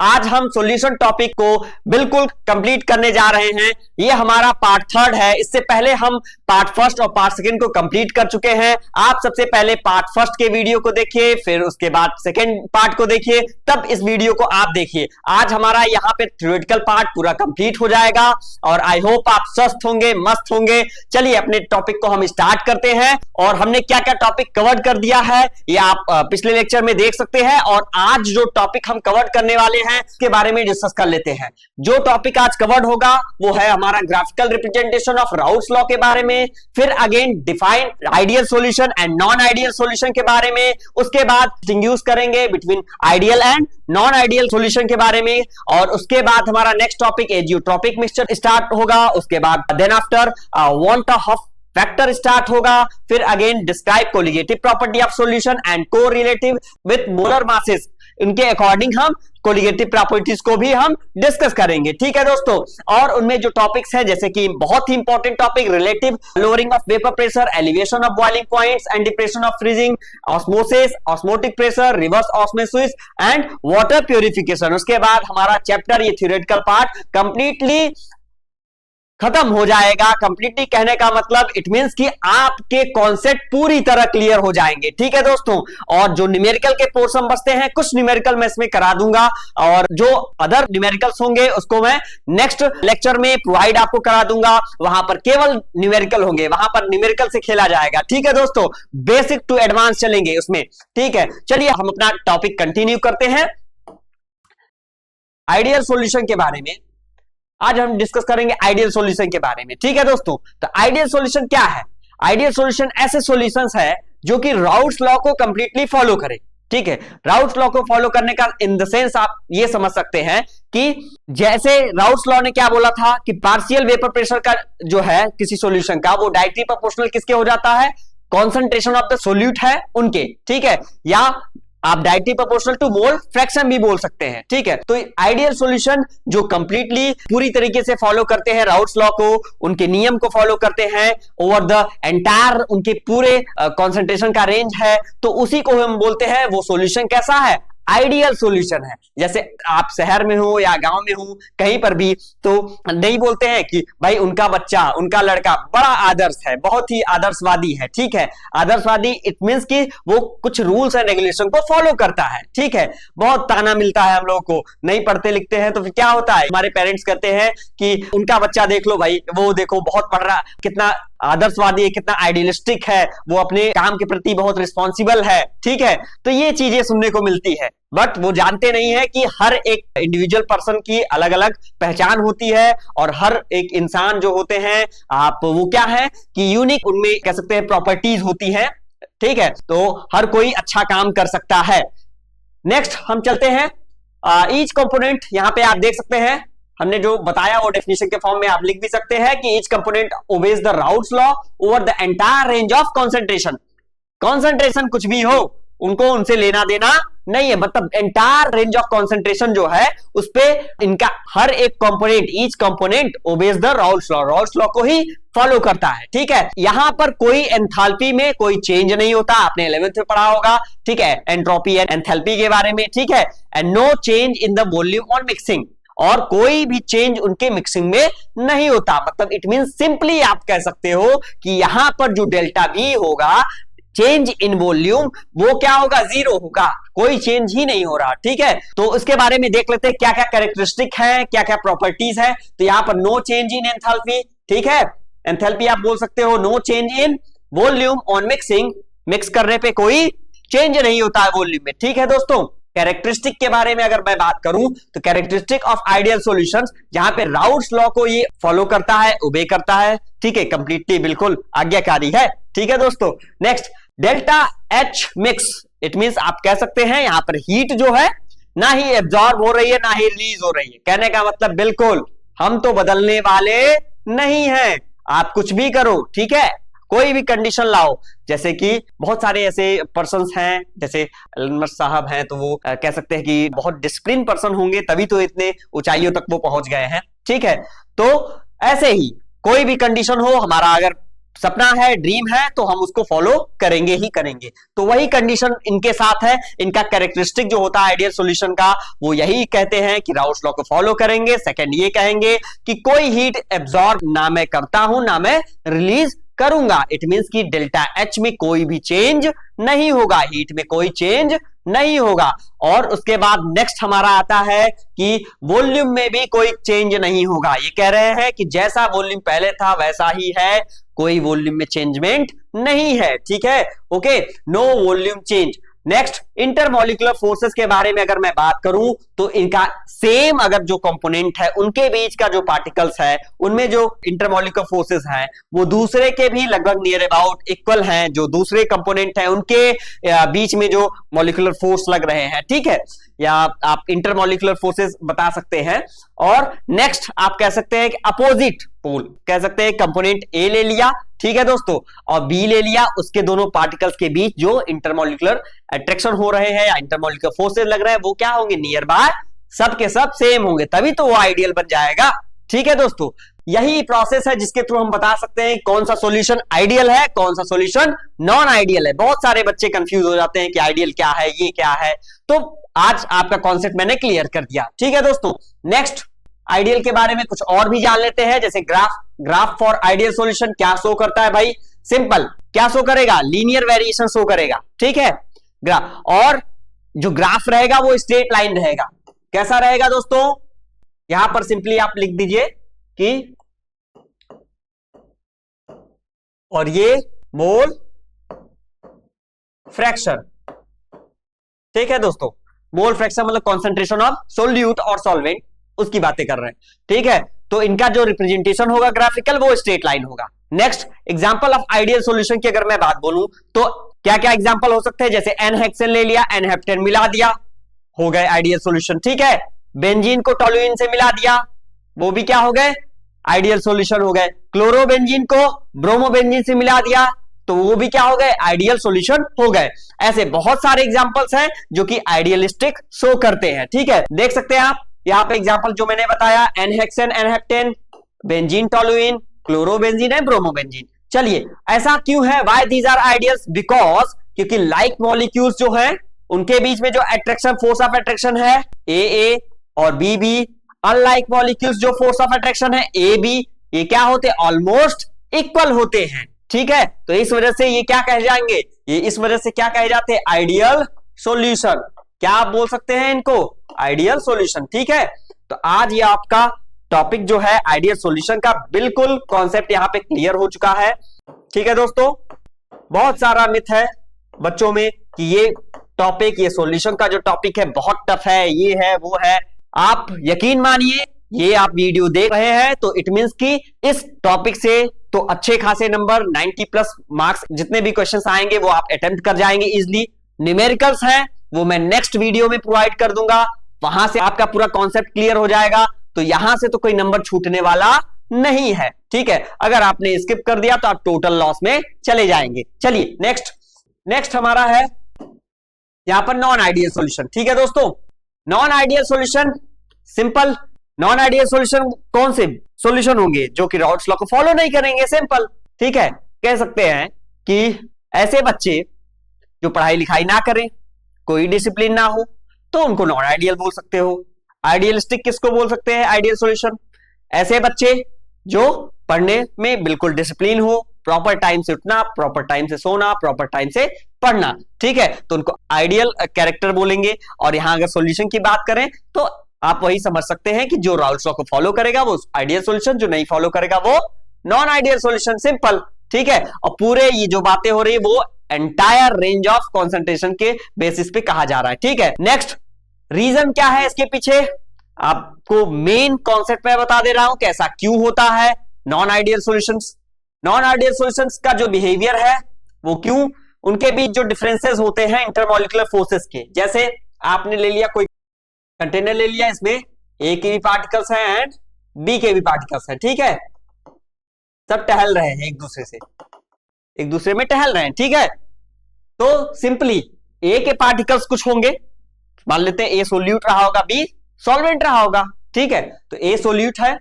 आज हम solution topic को बिल्कुल कंप्लीट करने जा रहे हैं। ये हमारा पार्ट थर्ड है। इससे पहले हम पार्ट फर्स्ट और पार्ट सेकंड को कंप्लीट कर चुके हैं। आप सबसे पहले पार्ट फर्स्ट के वीडियो को देखिए, फिर उसके बाद सेकंड पार्ट को देखिए, तब इस वीडियो को आप देखिए। आज हमारा यहाँ पे थ्योरेटिकल पार्ट पूरा कंप्लीट हो जाएगा और आई होप आप स्वस्थ होंगे, मस्त होंगे। चलिए अपने टॉपिक को हम स्टार्ट करते हैं। और हमने क्या क्या टॉपिक कवर कर दिया है ये आप पिछले लेक्चर में देख सकते हैं। और आज जो टॉपिक हम कवर करने वाले हैं उसके बारे में डिस्कस कर लेते हैं। जो टॉपिक आज कवर्ड होगा वो है हमारा graphical representation of Raoult's law के बारे में, फिर again define ideal solution and non ideal solution के बारे में, उसके बाद डिस्टिंग्विश करेंगे between ideal and non ideal solution के बारे में, और उसके बाद हमारा next topic azeotropic mixture start होगा। उसके बाद then after van't Hoff factor start होगा। फिर अगेन describe colligative property of solution and correlative with molar masses, उनके अकॉर्डिंग हम कोलिगेटिव प्रॉपर्टीज को भी हम डिस्कस करेंगे। ठीक है दोस्तों, और उनमें जो टॉपिक्स हैं जैसे कि बहुत ही important topic relative lowering of vapour pressure, elevation of boiling points and depression of freezing, osmosis, osmotic pressure, reverse osmosis and water purification. उसके बाद हमारा चैप्टर ये थ्योरेटिकल पार्ट कंप्लीटली खत्म हो जाएगा। कंप्लीटली कहने का मतलब इट मींस कि आपके कॉन्सेप्ट पूरी तरह क्लियर हो जाएंगे। ठीक है दोस्तों, और जो न्यूमेरिकल के पोर्शन बचते हैं, कुछ न्यूमेरिकल मैं इसमें करा दूंगा और जो अदर न्यूमेरिकल्स होंगे उसको मैं नेक्स्ट लेक्चर में प्रोवाइड आपको करा दूंगा। वहां पर केवल न्यूमेरिकल होंगे, वहां पर न्यूमेरिकल से खेला जाएगा। ठीक है दोस्तों, बेसिक टू एडवांस चलेंगे उसमें। ठीक है, चलिए हम अपना टॉपिक कंटिन्यू करते हैं। आइडियल सॉल्यूशन के बारे में आज हम डिस्कस करेंगे, आइडियल सॉल्यूशन के बारे में। ठीक है दोस्तों, तो आइडियल सॉल्यूशन क्या है? आइडियल सॉल्यूशन ऐसे सॉल्यूशंस है जो कि राउल्स लॉ को कंप्लीटली फॉलो करे। ठीक है, राउल्स लॉ को फॉलो करने का इन द सेंस आप ये समझ सकते हैं कि जैसे राउल्स लॉ ने क्या बोला था कि पार्शियल वेपर प्रेशर का जो है किसी सॉल्यूशन का वो डायरेक्टली प्रोपोर्शनल किसके हो जाता है? कॉन्सेंट्रेशन ऑफ द सोल्यूट है उनके। ठीक है, या आप directly proportional to mole fraction भी बोल सकते हैं। ठीक है, तो आइडियल सॉल्यूशन जो कंप्लीटली पूरी तरीके से फॉलो करते हैं राउल्स लॉ को, उनके नियम को फॉलो करते हैं ओवर द एंटायर, उनके पूरे कॉन्सेंट्रेशन का रेंज है, तो उसी को हम बोलते हैं वो सॉल्यूशन कैसा है? आइडियल सॉल्यूशन है। जैसे आप शहर में हो या गांव में हो, कहीं पर भी तो नहीं बोलते हैं कि भाई उनका बच्चा, उनका लड़का बड़ा आदर्श है, बहुत ही आदर्शवादी है। ठीक है, आदर्शवादी इट मींस कि वो कुछ रूल्स एंड रेगुलेशन को फॉलो करता है। ठीक है, बहुत ताना मिलता है हम लोगों को, नहीं पढ़ते लिखते हैं तो फिर क्या होता है, हमारे पेरेंट्स कहते हैं कि उनका बच्चा देख लो भाई, वो देखो बहुत पढ़ रहा, कितना आदर्शवादी है, कितना आइडियलिस्टिक है, वो अपने काम के प्रति बहुत रिस्पॉन्सिबल है। ठीक है, तो ये चीजें सुनने को मिलती है, बट वो जानते नहीं है कि हर एक इंडिविजुअल पर्सन की अलग अलग पहचान होती है और हर एक इंसान जो होते हैं आप वो क्या है कि यूनिक, उनमें कह सकते हैं प्रॉपर्टीज होती हैं। ठीक है, तो हर कोई अच्छा काम कर सकता है। नेक्स्ट हम चलते हैं ईच कंपोनेंट। यहां पे आप देख सकते हैं हमने जो बताया वो डेफिनेशन के फॉर्म में आप लिख भी सकते हैं कि each component obeys the Raoult's law over the entire range of concentration. Concentration कुछ भी हो, उनको उनसे लेना देना नहीं है, मतलब एंटायर रेंज ऑफ कॉन्सेंट्रेशन जो है उस पे इनका हर एक component, each component obeys the Raoult's law, Raoult's law को ही फॉलो करता है। ठीक है, यहां पर कोई एंथैल्पी में कोई चेंज नहीं होता, आपने 11th में पढ़ा होगा। ठीक है, एंट्रोपी एंड एंथैल्पी के बारे में। ठीक है, and no change in the volume on mixing, और कोई भी चेंज उनके मिक्सिंग में नहीं होता। मतलब इट मीन सिंपली आप कह सकते हो कि यहां पर जो डेल्टा V होगा, चेंज इन वॉल्यूम, वो क्या होगा? जीरो होगा, कोई चेंज ही नहीं हो रहा। ठीक है, तो इसके बारे में देख लेते हैं क्या क्या कैरेक्टरिस्टिक है, क्या क्या प्रॉपर्टीज है। तो यहां पर नो चेंज इन एंथैल्पी। ठीक है, एंथैल्पी आप बोल सकते हो no change in volume on mixing, mix करने पे कोई चेंज नहीं होता है वॉल्यूम में। ठीक है दोस्तों, कैरेक्टरिस्टिक के बारे में अगर मैं बात करूं तो कैरेक्टरिस्टिक ऑफ आइडियल सॉल्यूशंस, जहां पे राउल्स लॉ को ये फॉलो करता है, ओबे करता है। ठीक है, कंप्लीटली बिल्कुल आज्ञाकारी है। ठीक है दोस्तों, next delta H mix, it means आप कह सकते हैं यहां पर हीट जो है ना ही एब्जॉर्ब हो रही है ना ही रिलीज हो रही है। कहने का मतलब बिल्कुल हम तो बदलने वाले नहीं हैं, आप कुछ भी करो। ठीक है, कोई भी कंडीशन लाओ, जैसे कि बहुत सारे ऐसे पर्सन्स हैं, जैसे एलन साहब हैं, तो वो कह सकते हैं कि बहुत डिसिप्लिन पर्सन होंगे तभी तो इतने ऊंचाइयों तक वो पहुंच गए हैं। ठीक है, तो ऐसे ही कोई भी कंडीशन हो, हमारा अगर सपना है, ड्रीम है, तो हम उसको फॉलो करेंगे ही करेंगे। तो वही कंडीशन इनके साथ है। इनका कैरेक्टरिस्टिक जो होता है आइडियल सॉल्यूशन का, वो यही कहते हैं कि राउल्स लॉ को फॉलो करेंगे। सेकंड ये कहेंगे कि कोई हीट एब्जॉर्ब ना मैं करता हूं ना मैं रिलीज करूंगा। इट मींस कि डेल्टा एच में कोई भी चेंज नहीं होगा, हीट में कोई चेंज नहीं होगा। और उसके बाद नेक्स्ट हमारा आता है कि वॉल्यूम में भी कोई चेंज नहीं होगा। ये कह रहे हैं कि जैसा वॉल्यूम पहले था वैसा ही है, कोई वॉल्यूम में चेंजमेंट नहीं है। ठीक है, okay, no volume change. Next, intermolecular forces के बारे में अगर मैं बात करूं तो इनका सेम अगर जो कंपोनेंट है उनके बीच का जो पार्टिकल्स है उनमें जो इंटरमॉलिक्यूलर फोर्सेस हैं वो दूसरे के भी लगभग नियर अबाउट इक्वल हैं। जो दूसरे कंपोनेंट हैं उनके बीच में जो मॉलिक्यूलर फोर्स लग रहे हैं, ठीक है, या आप इंटरमॉलिक्यूलर फोर्सेस बता सकते हैं। और नेक्स्ट आप कह सकते हैं कि अपोजिट पोल, कह सकते हैं कंपोनेंट ए ले लिया, ठीक है दोस्तों, और बी ले लिया, उसके दोनों पार्टिकल्स के बीच जो इंटरमॉलिक्यूलर अट्रैक्शन हो रहे हैं या इंटरमॉलिक्यूलर फोर्सेस लग रहे हैं वो क्या होंगे, नियर बाय, सब के सब सेम होंगे, तभी तो वो आइडियल बन जाएगा। ठीक है दोस्तों, यही प्रोसेस है जिसके थ्रू हम बता सकते हैं कौन सा सॉल्यूशन आइडियल है, कौन सा सॉल्यूशन नॉन आइडियल है। बहुत सारे बच्चे कंफ्यूज हो जाते हैं कि आइडियल क्या है, ये क्या है, तो आज आपका कॉन्सेप्ट मैंने क्लियर कर दिया। ठीक है दोस्तों, नेक्स्ट आइडियल के बारे में कुछ और भी जान लेते हैं। जैसे ग्राफ फॉर आइडियल सॉल्यूशन क्या शो करता है भाई, सिंपल, क्या शो करेगा, लीनियर वेरिएशन शो करेगा। ठीक है, ग्राफ, और जो ग्राफ रहेगा वो स्ट्रेट लाइन रहेगा। कैसा रहेगा दोस्तों, यहां पर सिंपली आप लिख दीजिए कि और ये मोल फ्रैक्शन। ठीक है दोस्तों, मोल फ्रैक्शन मतलब कॉन्सेंट्रेशन ऑफ सोल्यूट और सॉल्वेंट, उसकी बातें कर रहे हैं। ठीक है, तो इनका जो रिप्रेजेंटेशन होगा ग्राफिकल वो स्ट्रेट लाइन होगा। Next, example of ideal solution की अगर मैं बात बोलूं तो क्या क्या एग्जांपल हो सकते हैं। जैसे एन हेक्सेन ले लिया, एन हेप्टेन मिला दिया, हो गए आइडियल सॉल्यूशन। ठीक है, बेंजीन को टोलुइन से मिला दिया, वो भी क्या हो गए, आइडियल सॉल्यूशन हो गए। क्लोरोबेंजीन को ब्रोमोबेंजीन से मिला दिया तो वो भी क्या हो गए, आइडियल सॉल्यूशन हो गए। ऐसे बहुत सारे एग्जांपल्स हैं जो कि आइडियलिस्टिक शो करते हैं। ठीक है, देख सकते हैं आप यहाँ पे एग्जांपल जो मैंने बताया, n hexane, n heptane, benzene toluene, chlorobenzene and bromobenzene. चलिए, ऐसा क्यों है, why these are ideals, because क्योंकि लाइक मॉलिक्यूल्स जो है उनके बीच में जो अट्रैक्शन, फोर्स ऑफ अट्रैक्शन है ए और बी, अनलाइक मॉलिक्यूल्स जो फोर्स ऑफ अट्रैक्शन है ए बी, ये क्या होते हैं, ऑलमोस्ट इक्वल होते हैं। ठीक है, तो इस वजह से ये क्या कह जाएंगे, ये इस वजह से क्या कहे जाते हैं, आइडियल सॉल्यूशन। क्या आप बोल सकते हैं इनको, आइडियल सॉल्यूशन। ठीक है, तो आज ये आपका टॉपिक जो है आइडियल सॉल्यूशन का बिल्कुल कॉन्सेप्ट यहाँ पे क्लियर हो चुका है। ठीक है दोस्तों, बहुत सारा मिथ है बच्चों में कि ये टॉपिक, ये सॉल्यूशन का जो टॉपिक है बहुत टफ है, ये है वो है। आप यकीन मानिए, ये आप वीडियो देख रहे हैं तो इट मींस कि इस टॉपिक से तो अच्छे खासे नंबर 90+ मार्क्स जितने भी क्वेश्चंस आएंगे वो आप अटेम्प्ट कर जाएंगे इजिली। न्यूमेरिकल्स हैं वो मैं नेक्स्ट वीडियो में प्रोवाइड कर दूंगा, वहां से आपका पूरा कॉन्सेप्ट क्लियर हो जाएगा, तो यहां से तो कोई नंबर छूटने वाला नहीं है। ठीक है, अगर आपने स्किप कर दिया तो आप टोटल लॉस में चले जाएंगे। चलिए नेक्स्ट हमारा है यहां पर नॉन आइडियल सॉल्यूशन। ठीक है दोस्तों, non ideal solution simple, non ideal solution कौन से सॉल्यूशन होंगे, जो कि राउल्स लॉ को फॉलो नहीं करेंगे, सिंपल। ठीक है, कह सकते हैं कि ऐसे बच्चे जो पढ़ाई लिखाई ना करें, कोई डिसिप्लिन ना हो, तो उनको नॉन आइडियल बोल सकते हो। आइडियलिस्टिक किसको बोल सकते हैं, आइडियल सॉल्यूशन, ऐसे बच्चे जो पढ़ने में बिल्कुल डिसिप्लिन हो, प्रॉपर टाइम से उठना, प्रॉपर टाइम से सोना, प्रॉपर टाइम से पढ़ना। ठीक है, तो उनको आइडियल कैरेक्टर बोलेंगे। और यहां अगर सॉल्यूशन की बात करें तो आप वही समझ सकते हैं कि जो राउल्स लॉ को फॉलो करेगा वो आइडियल सॉल्यूशन, जो नहीं फॉलो करेगा वो नॉन आइडियल सॉल्यूशन, सिंपल। ठीक है, और पूरे ये जो बातें हो रही है वो एंटायर रेंज ऑफ कॉन्सेंट्रेशन के बेसिस पे कहा जा रहा है। ठीक है, नेक्स्ट, रीजन क्या है इसके पीछे, आपको मेन कॉन्सेप्ट में बता दे रहा हूं कि ऐसा क्यों होता है। Non ideal solutions, non ideal solutions का जो बिहेवियर है वो क्यों, उनके बीच जो डिफरेंसेस होते हैं इंटरमॉलिक्यूलर फोर्सेस के। जैसे आपने ले लिया कोई कंटेनर ले लिया, इसमें ए के भी पार्टिकल्स हैं एंड बी के भी पार्टिकल्स हैं। ठीक है, सब टहल रहे हैं एक दूसरे में टहल रहे हैं। ठीक है, तो सिंपली ए के पार्टिकल्स कुछ होंगे, मान लेते हैं ए सोल्यूट रहा होगा, बी सॉल्वेंट रहा होगा। ठीक है, तो ए सोल्यूट है,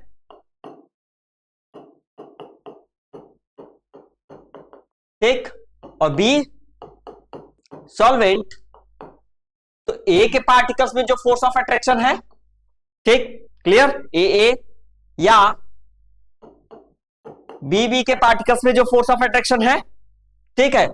ठीक, और बी सॉल्वेंट, तो ए के पार्टिकल्स में जो फोर्स ऑफ अट्रैक्शन है, ठीक, क्लियर, ए या बी के पार्टिकल्स में जो फोर्स ऑफ अट्रैक्शन है, ठीक है,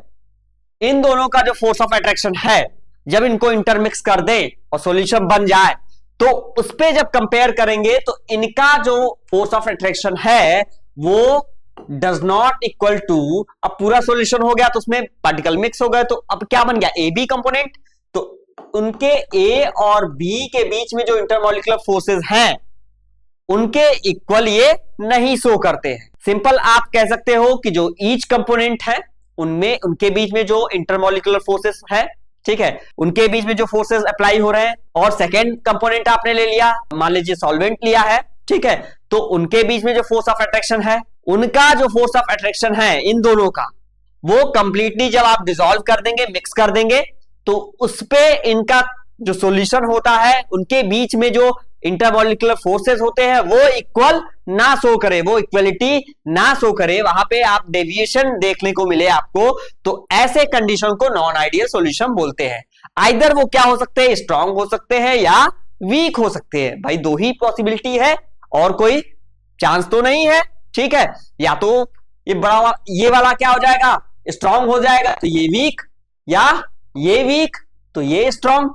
इन दोनों का जो फोर्स ऑफ अट्रैक्शन है, जब इनको इंटरमिक्स कर दें और सॉल्यूशन बन जाए, तो उस पे जब कंपेयर करेंगे तो इनका जो फोर्स ऑफ अट्रैक्शन है वो डज नॉट इक्वल टू, अब पूरा सॉल्यूशन हो गया तो उसमें पार्टिकल मिक्स हो गए, तो अब क्या बन गया, ए बी कंपोनेंट, तो उनके ए और बी के बीच में जो इंटरमॉलिक्यूलर फोर्सेस हैं उनके इक्वल ये नहीं शो करते हैं। सिंपल आप कह सकते हो कि जो ईच कंपोनेंट है उनमें उनके बीच में जो इंटरमॉलिक्यूलर फोर्सेस है, ठीक है, उनके बीच में जो फोर्सेस अप्लाई हो रहे हैं, और सेकेंड कंपोनेंट आपने ले लिया, मान लीजिए सॉल्वेंट लिया है, ठीक है, तो उनके बीच में जो फोर्स ऑफ अट्रैक्शन है, उनका जो फोर्स ऑफ अट्रैक्शन है इन दोनों का, वो कंप्लीटली जब आप डिसॉल्व कर देंगे, मिक्स कर देंगे, तो उस पे इनका जो सॉल्यूशन होता है, उनके बीच में जो इंटरमॉलिक्यूलर फोर्सेस होते हैं वो इक्वल ना शो करे, वो इक्वलिटी ना शो करे, वहां पे आप डेविएशन देखने को मिले आपको, तो ऐसे कंडीशन को नॉन आइडियल सॉल्यूशन बोलते हैं। आइदर वो क्या हो सकते हैं, स्ट्रांग हो सकते हैं या वीक हो सकते हैं, भाई दो ही पॉसिबिलिटी है और कोई चांस तो नहीं है, ठीक है, या तो ये वाला क्या हो जाएगा, स्ट्रांग हो जाएगा तो ये वीक, या ये वीक तो ये स्ट्रांग,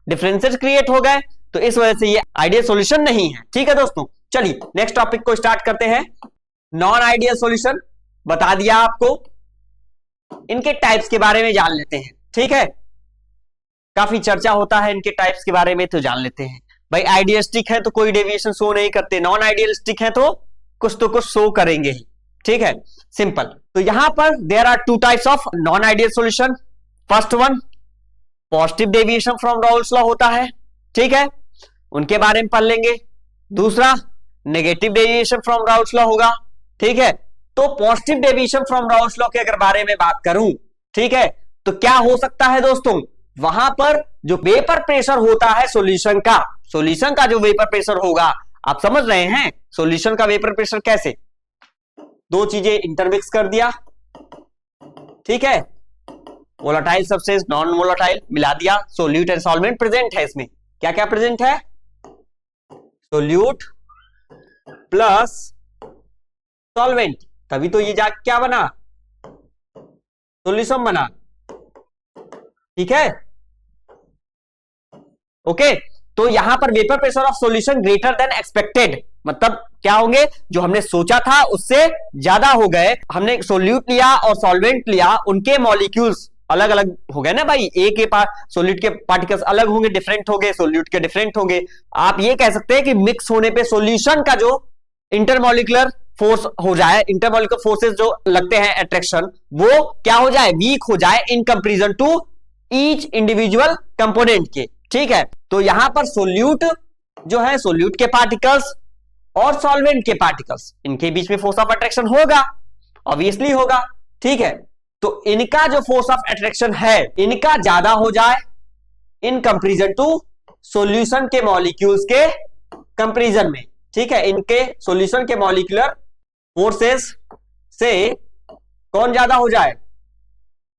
डिफरेंसेस क्रिएट हो गए, तो इस वजह से ये आइडियल सॉल्यूशन नहीं है। ठीक है दोस्तों, चलिए नेक्स्ट टॉपिक को स्टार्ट करते हैं। नॉन आइडियल सॉल्यूशन बता दिया आपको, इनके टाइप्स के बारे में जान लेते हैं। ठीक है, काफी चर्चा होता है इनके टाइप्स के बारे में, तो जान लेते हैं। भाई आइडियलिस्टिक है तो कोई डेविएशन शो नहीं करते, नॉन आइडियलिस्टिक है तो कुछ शो करेंगे ही। ठीक है, सिंपल। तो यहां पर there are two types of non ideal solution. First one positive deviation from Raoult's law होता है, ठीक है, उनके बारे में पढ़ लेंगे। दूसरा negative deviation from Raoult's law होगा। ठीक है, तो positive deviation from Raoult's law के अगर बारे में बात करूं, ठीक है, तो क्या हो सकता है दोस्तों, वहां पर जो वेपर प्रेशर होता है सॉल्यूशन का जो वेपर प्रेशर होगा, आप समझ रहे हैं सॉल्यूशन का वेपर प्रेशर कैसे, दो चीजें इंटरमिक्स कर दिया, ठीक है, वोलेटाइल सब्सटेंस नॉन वोलेटाइल मिला दिया, सोल्यूट एंड सॉल्वेंट प्रेजेंट है इसमें। क्या क्या प्रेजेंट है, सोल्यूट प्लस सॉल्वेंट, तभी तो ये जाके क्या बना, सॉल्यूशन बना। ठीक है, ओके, तो यहां पर vapour pressure of solution greater than expected, मतलब क्या होंगे, जो हमने सोचा था उससे ज्यादा हो गए। हमने सोल्यूट लिया और सॉल्वेंट लिया, उनके मॉलिक्यूल्स अलग अलग हो गए ना भाई, ए के पास सोल्यूट के पार्टिकल्स अलग होंगे, डिफरेंट होंगे, सोल्यूट के डिफरेंट होंगे। आप ये कह सकते हैं कि मिक्स होने पे सॉल्यूशन का जो इंटरमॉलिक्यूलर फोर्स हो जाए, इंटरमॉलिक्यूलर फोर्सेस जो लगते हैं अट्रैक्शन, वो क्या हो जाए, वीक हो जाए in comparison to each individual component के। ठीक है, तो यहां पर सोल्यूट जो है, सोल्यूट के पार्टिकल्स और सॉल्वेंट के पार्टिकल्स, इनके बीच में फोर्स ऑफ अट्रैक्शन होगा, ऑब्वियसली होगा। ठीक है, तो इनका जो फोर्स ऑफ अट्रैक्शन है, इनका ज्यादा हो जाए इन कंपैरिजन टू सॉल्यूशन के मॉलिक्यूल्स के कंपैरिजन में। ठीक है, इनके सॉल्यूशन के मॉलिक्यूलर फोर्सेस से कौन ज्यादा हो जाए,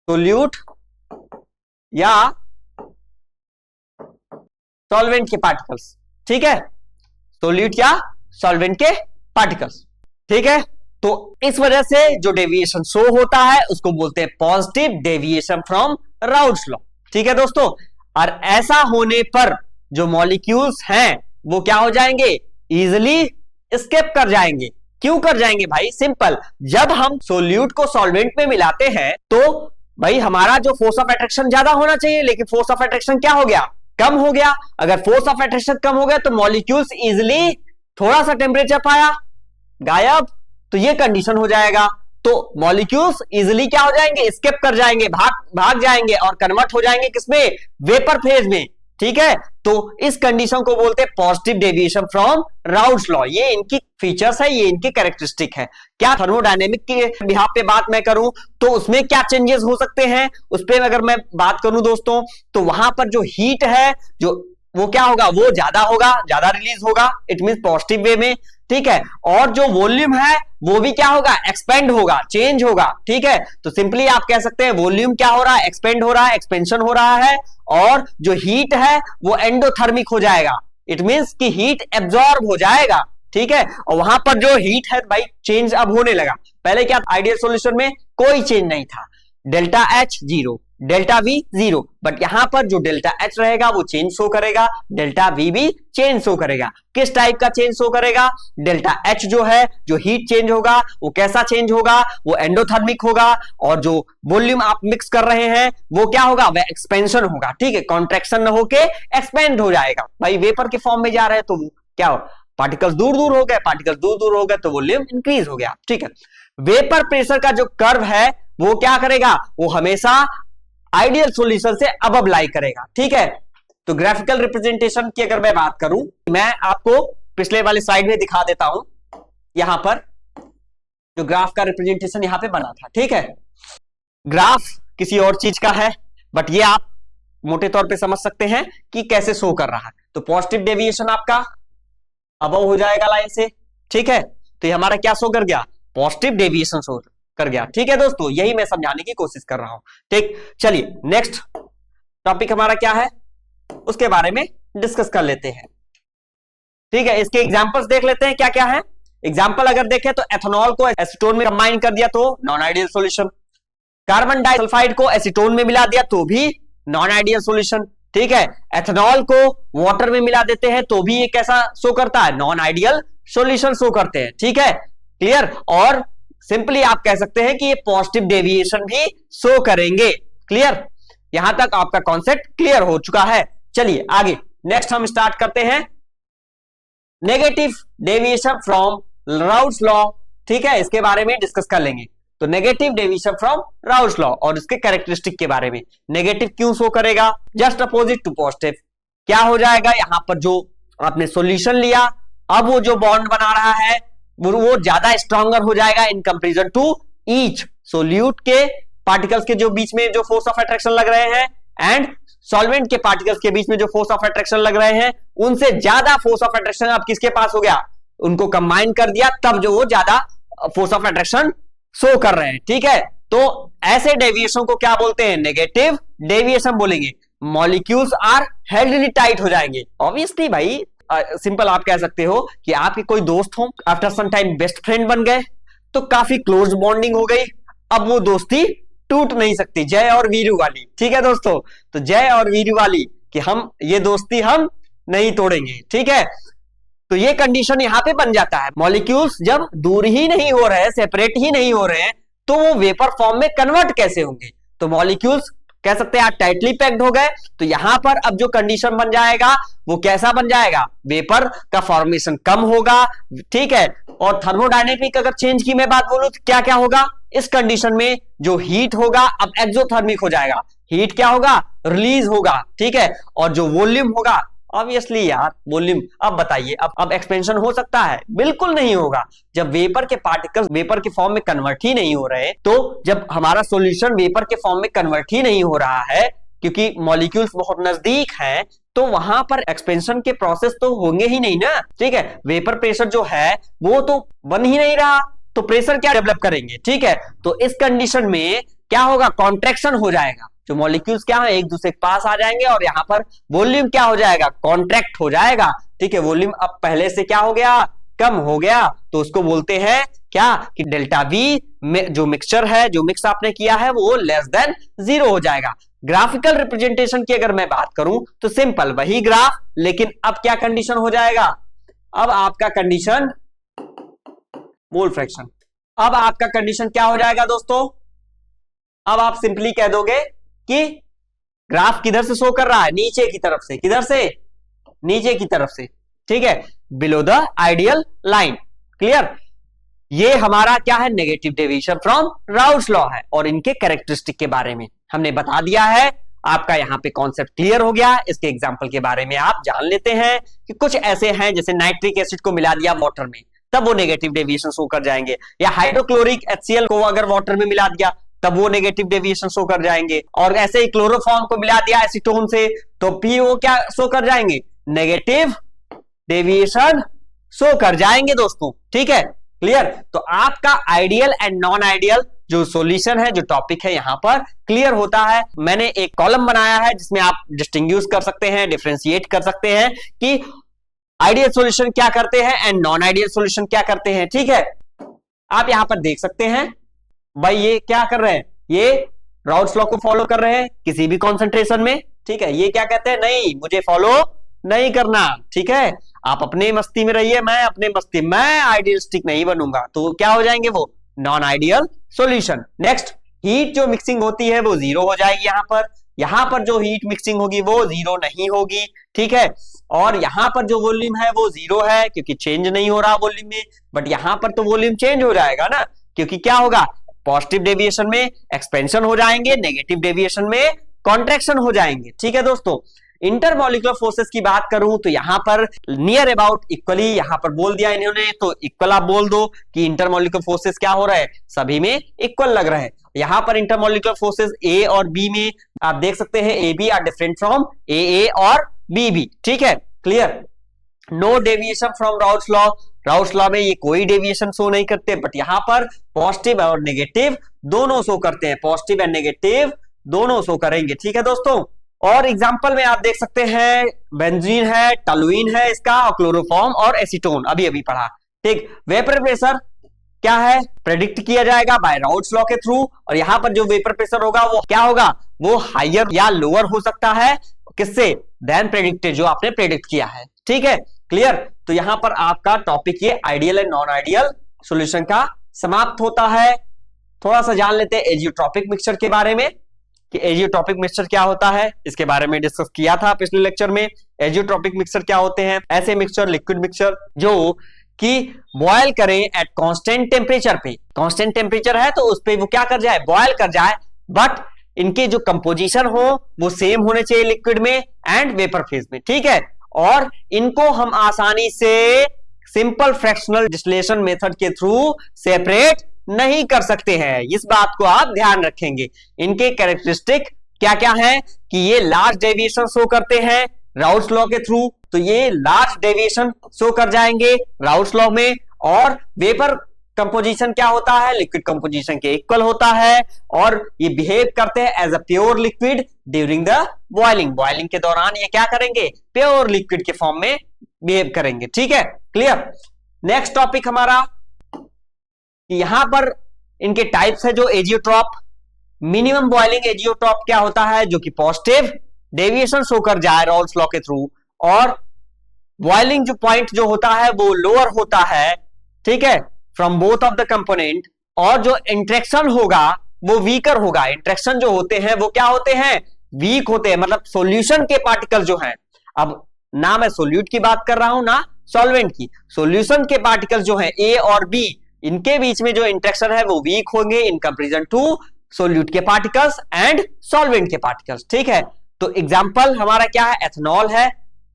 सोल्यूट या सॉल्वेंट के पार्टिकल्स। ठीक है, सोल्यूट या सॉल्वेंट के पार्टिकल्स। ठीक है, तो इस वजह से जो डेविएशन शो होता है उसको बोलते हैं positive deviation from Raoult's law. ठीक है दोस्तों, और ऐसा होने पर जो मॉलिक्यूल्स हैं वो क्या हो जाएंगे, इजिली एस्केप कर जाएंगे। क्यों कर जाएंगे भाई, सिंपल, जब हम सोल्यूट को सॉल्वेंट में मिलाते हैं तो भाई हमारा जो फोर्स ऑफ अट्रैक्शन ज्यादा होना चाहिए, लेकिन फोर्स ऑफ अट्रैक्शन क्या हो गया, कम हो गया। अगर फोर्स ऑफ अट्रैक्शन कम हो गया तो मॉलिक्यूल्स इजिली, थोड़ा सा टेम्परेचर पाया गायब, तो ये कंडीशन हो जाएगा। तो मॉलिक्यूल्स इजिली क्या हो जाएंगे, एस्केप कर जाएंगे, भाग जाएंगे और कन्वर्ट हो जाएंगे किसमें, वेपर फेज में। ठीक है, तो इस कंडीशन को बोलते हैं positive deviation from Raoult's law. ये इनकी फीचर्स है, ये इनकी कैरेक्टरिस्टिक है। क्या थर्मोडायनेमिक के बिहाफ पे बात मैं करूं तो उसमें क्या चेंजेस हो सकते हैं, उस पर अगर मैं बात करूं दोस्तों, तो वहां पर जो हीट है, जो वो क्या होगा, वो ज्यादा होगा, ज्यादा रिलीज होगा, इट मीन पॉजिटिव वे में। ठीक है, और जो वॉल्यूम है वो भी क्या होगा, एक्सपेंड होगा, चेंज होगा, ठीक है। तो सिंपली आप कह सकते हैं वॉल्यूम क्या हो रहा है, एक्सपेंड हो रहा है, एक्सपेंशन हो रहा है, और जो हीट है वो एंडोथर्मिक हो जाएगा। इट मींस कि हीट एब्जॉर्ब हो जाएगा, ठीक है। और वहां पर जो हीट है भाई चेंज अब होने लगा। पहले क्या आइडियल सॉल्यूशन में कोई चेंज नहीं था, delta H zero, delta we zero, but यहां पर जो डेल्टा एच रहेगा वो चेंज शो करेगा, डेल्टा वी भी चेंज शो करेगा। किस टाइप का चेंज शो करेगा, डेल्टा एच जो है, जो हीट चेंज होगा वो कैसा चेंज होगा, वो एंडोथर्मिक होगा, और जो वॉल्यूम आप मिक्स कर रहे हैं वो क्या होगा, वह एक्सपेंशन होगा, ठीक है, कॉन्ट्रैक्शन न होके एक्सपेंड हो जाएगा। भाई वेपर के फॉर्म में जा रहे हैं तो क्या हो, पार्टिकल्स दूर दूर हो गए, पार्टिकल्स दूर दूर हो गए तो वॉल्यूम इंक्रीज हो गया, ठीक है। वेपर प्रेशर का जो कर्व है वो क्या करेगा, वो हमेशा आइडियल सॉल्यूशन से अबव लाई करेगा, ठीक है। तो ग्राफिकल रिप्रेजेंटेशन की अगर मैं बात करूं, मैं आपको पिछले वाले स्लाइड में दिखा देता हूं, यहां पर जो ग्राफ का रिप्रेजेंटेशन यहां पे बना था, ठीक है। ग्राफ किसी और चीज का है, बट ये आप मोटे तौर पे समझ सकते हैं कि कैसे शो कर रहा है। तो पॉजिटिव डेविएशन आपका अबव हो जाएगा लाइन से, ठीक है। तो ये हमारा क्या शो कर गया, पॉजिटिव डेविएशन शो कर गया, ठीक है दोस्तों, यही मैं समझाने की कोशिश कर रहा हूं, ठीक। चलिए नेक्स्ट टॉपिक हमारा क्या है, उसके बारे में डिस्कस कर लेते हैं, ठीक है। इसके एग्जांपल्स देख लेते हैं क्या क्या है। एग्जांपल अगर देखें तो एथेनॉल को एसीटोन में कंबाइन कर दिया तो non ideal solution, carbon disulphide को एसीटोन में मिला दिया तो भी नॉन आइडियल सॉल्यूशन, ठीक है। एथेनॉल को वाटर में मिला देते हैं तो भी ये कैसा शो करता है, नॉन आइडियल सॉल्यूशन शो करते हैं, ठीक है, क्लियर। और सिंपली आप कह सकते हैं कि ये पॉजिटिव डेविएशन भी शो करेंगे, क्लियर। यहां तक आपका कॉन्सेप्ट क्लियर हो चुका है। चलिए आगे नेक्स्ट हम स्टार्ट करते हैं, negative deviation from Raoult's law, ठीक है, इसके बारे में डिस्कस कर लेंगे। तो negative deviation from Raoult's law और इसके कैरेक्टरिस्टिक के बारे में, नेगेटिव क्यों शो करेगा, जस्ट अपोजिट टू पॉजिटिव। क्या हो जाएगा, यहां पर जो आपने सॉल्यूशन लिया, अब वो जो बॉन्ड बना रहा है वो ज्यादा स्ट्रॉन्गर हो जाएगा in comparison to each solute के पार्टिकल्स के जो बीच में जो फोर्स ऑफ अट्रैक्शन लग रहे हैं एंड सॉल्वेंट के पार्टिकल्स के बीच में जो फोर्स ऑफ अट्रैक्शन लग रहे हैं, उनसे ज्यादा फोर्स ऑफ अट्रैक्शन अब किसके पास हो गया, उनको कंबाइन कर दिया, तब जो वो ज्यादा फोर्स ऑफ अट्रैक्शन शो कर रहे हैं, ठीक है। तो ऐसे डेविएशन को क्या बोलते हैं, नेगेटिव डेविएशन बोलेंगे। मॉलिक्यूल्स आर हेल्डली टाइट हो जाएंगे, ऑब्वियसली भाई सिंपल आप कह सकते हो कि आपके कोई दोस्त हो, after some time best friend बन गए, तो काफी क्लोज बॉन्डिंग हो गई, अब वो दोस्ती टूट नहीं सकती, जय और वीरू वाली, ठीक है दोस्तों। तो जय और वीरू वाली कि हम ये दोस्ती हम नहीं तोड़ेंगे, ठीक है। तो ये कंडीशन यहां पे बन जाता है। मॉलिक्यूल्स जब दूर ही नहीं हो रहे, सेपरेट ही नहीं हो रहे हैं, तो वो वेपर फॉर्म में कन्वर्ट कैसे होंगे। तो मॉलिक्यूल्स कह सकते हैं टाइटली पैक्ड हो गए, तो यहां पर अब जो कंडीशन बन जाएगा वो कैसा बन जाएगा, वेपर का फॉर्मेशन कम होगा, ठीक है। और थर्मोडायनेमिक अगर चेंज की मैं बात बोलूं तो क्या क्या होगा, इस कंडीशन में जो हीट होगा अब एक्सोथर्मिक हो जाएगा, हीट क्या होगा, रिलीज होगा, ठीक है। और जो वॉल्यूम होगा, ऑब्वियसली यार वॉल्यूम, अब बताइए अब एक्सपेंशन हो सकता है, बिल्कुल नहीं होगा। जब वेपर के पार्टिकल्स वेपर के फॉर्म में कन्वर्ट ही नहीं हो रहे, तो जब हमारा सॉल्यूशन वेपर के फॉर्म में कन्वर्ट ही नहीं हो रहा है, क्योंकि मॉलिक्यूल्स बहुत नजदीक हैं, तो वहां पर एक्सपेंशन के प्रोसेस तो होंगे ही नहीं ना, ठीक है। वेपर प्रेशर जो है वो तो बन ही नहीं रहा, तो प्रेशर क्या डेवलप करेंगे, ठीक है। तो इस कंडीशन में क्या होगा, कॉन्ट्रैक्शन हो जाएगा, जो मॉलिक्यूल्स क्या है एक दूसरे के पास आ जाएंगे, और यहां पर वॉल्यूम क्या हो जाएगा, कॉन्ट्रैक्ट हो जाएगा, ठीक है। वॉल्यूम अब पहले से क्या हो गया, कम हो गया, तो उसको बोलते हैं क्या कि डेल्टा वी में जो मिक्सचर है, जो मिक्स आपने किया है वो लेस देन 0 हो जाएगा। ग्राफिकल रिप्रेजेंटेशन की अगर मैं बात करूं तो सिंपल वही ग्राफ, लेकिन अब क्या कंडीशन हो जाएगा, अब आपका कंडीशन मोल फ्रैक्शन, अब आपका कंडीशन क्या हो जाएगा दोस्तों, अब आप सिंपली कह दोगे कि ग्राफ किधर से शो कर रहा है, नीचे की तरफ से, किधर से, नीचे की तरफ से, ठीक है, below the ideal line, clear. ये हमारा क्या है, negative deviation from Raoult's law है, और इनके कैरेक्टरिस्टिक के बारे में हमने बता दिया है। आपका यहां पे कॉन्सेप्ट क्लियर हो गया। इसके एग्जांपल के बारे में आप जान लेते हैं कि कुछ ऐसे हैं जैसे नाइट्रिक एसिड को मिला दिया वाटर में, तब वो नेगेटिव डेविएशन शो कर जाएंगे, या हाइड्रोक्लोरिक HCl को अगर वाटर में मिला दिया तब वो नेगेटिव डेविएशन शो कर जाएंगे, और ऐसे ही क्लोरोफॉर्म को मिला दिया एसीटोन से तो भी वो क्या शो कर जाएंगे, नेगेटिव डेविएशन शो कर जाएंगे दोस्तों। ठीक है, क्लियर। तो आपका आइडियल एंड नॉन आइडियल जो सॉल्यूशन है, जो टॉपिक है, यहां पर क्लियर होता है। मैंने एक कॉलम बनाया है जिसमें आप डिस्टिंग्विश कर सकते हैं, डिफरेंशिएट कर सकते हैं कि आइडियल सॉल्यूशन क्या करते हैं एंड नॉन आइडियल सॉल्यूशन क्या करते हैं। ठीक है, आप यहां पर देख सकते हैं भाई ये क्या कर रहे हैं, ये राउट्स लॉ को फॉलो कर रहे हैं किसी भी कॉन्सेंट्रेशन में। ठीक है, ये क्या कहते हैं, नहीं मुझे फॉलो नहीं करना। ठीक है, आप अपने मस्ती में रहिए, मैं अपने मस्ती, मैं आइडियलिस्टिक नहीं बनूंगा, तो क्या हो जाएंगे वो non ideal solution. Next, heat जो मिक्सिंग होती है वो जीरो हो जाएगी। यहां पर जो हीट मिक्सिंग होगी वो जीरो नहीं होगी। ठीक है, और यहां पर जो वॉल्यूम है वो जीरो है क्योंकि चेंज नहीं हो रहा वॉल्यूम में, बट यहां पर तो वॉल्यूम चेंज हो जाएगा ना, क्योंकि क्या होगा, पॉजिटिव डेविएशन में एक्सपेंशन हो जाएंगे, नेगेटिव डेविएशन में कॉन्ट्रैक्शन हो जाएंगे। ठीक है दोस्तों, इंटरमॉलिक्यूलर फोर्सेस की बात करूं तो यहां पर नियर अबाउट इक्वली यहां पर बोल दिया इन्होंने, तो इक्वल आप बोल दो कि इंटरमॉलिक्यूलर फोर्सेस क्या हो रहा है, सभी में इक्वल लग रहा है। यहां पर इंटरमॉलिक्यूलर फोर्सेस ए और बी में आप देख सकते हैं A B are different from A और बी बी। ठीक है, clear. No deviation from Raoult's law, Raoult's law में ये कोई डेविएशन शो नहीं करते, बट यहां पर पॉजिटिव और नेगेटिव दोनों शो करते हैं, पॉजिटिव एंड नेगेटिव दोनों शो करेंगे। ठीक है दोस्तों, और एग्जांपल में आप देख सकते हैं बेंजीन है, टलुइन है इसका, और क्लोरोफॉर्म और एसीटोन अभी अभी पढ़ा। ठीक, वेपर प्रेशर क्या है, प्रेडिक्ट किया जाएगा बाय राउट्स लॉ के थ्रू, और यहां पर जो वेपर प्रेशर होगा वो क्या होगा, वो हायर या लोअर हो सकता है, किससे, देन प्रेडिक्टेड, जो आपने प्रेडिक्ट किया है। ठीक है, क्लियर। तो यहां पर आपका टॉपिक ये ideal and non ideal solution का समाप्त होता है। थोड़ा सा जान लेते हैं एजियोट्रॉपिक मिक्सचर के बारे में कि एजियोट्रॉपिक मिक्सचर क्या होता है, इसके बारे में डिस्कस किया था पिछले लेक्चर में। एजियोट्रॉपिक मिक्सचर क्या होते हैं, ऐसे मिक्सचर, लिक्विड मिक्सचर जो कि बॉयल करें एट कांस्टेंट टेम्परेचर पे, कांस्टेंट टेम्परेचर है तो उस पे वो क्या कर जाए, बॉयल कर जाए, बट इनके जो कंपोजिशन हो वो सेम होने चाहिए लिक्विड में एंड वेपर फेज में। ठीक है, और इनको हम आसानी से सिंपल फ्रैक्शनल डिस्टिलेशन मेथड के थ्रू सेपरेट नहीं कर सकते हैं, इस बात को आप ध्यान रखेंगे। इनके कैरेक्टरिस्टिक क्या क्या है कि ये लार्ज डेविएशन शो करते हैं राउट्स लॉ के थ्रू, तो ये लार्ज डेविएशन शो कर जाएंगे राउट्स लॉ में, और वेपर कंपोजिशन क्या होता है, लिक्विड कंपोजिशन के इक्वल होता है, और ये बिहेव करते हैं as a pure liquid during the boiling, boiling के दौरान ये क्या करेंगे, प्योर लिक्विड के फॉर्म में बिहेव करेंगे। ठीक है, क्लियर। नेक्स्ट टॉपिक हमारा कि यहां पर इनके टाइप्स है जो एजियोट्रॉप, मिनिमम बॉइलिंग एजियोट्रॉप क्या होता है, जो कि पॉजिटिव डेविएशन शो कर जाए राउल्स लॉ के थ्रू, और बॉइलिंग जो पॉइंट जो होता है वो लोअर होता है। ठीक है, from both of the component, और जो इंट्रैक्शन होगा वो वीकर होगा। इंट्रैक्शन जो होते हैं वो क्या होते हैं, वीक होते हैं, मतलब सॉल्यूशन के पार्टिकल जो हैं, अब ना मैं सोल्यूट की बात कर रहा हूं ना सॉल्वेंट की, सॉल्यूशन के पार्टिकल जो हैं ए और बी, इनके बीच में जो इंट्रैक्शन है वो वीक होंगे इन कंपैरिजन टू सोल्यूट के पार्टिकल्स एंड सॉल्वेंट के पार्टिकल्स। ठीक है, तो एग्जांपल हमारा क्या है, एथेनॉल है।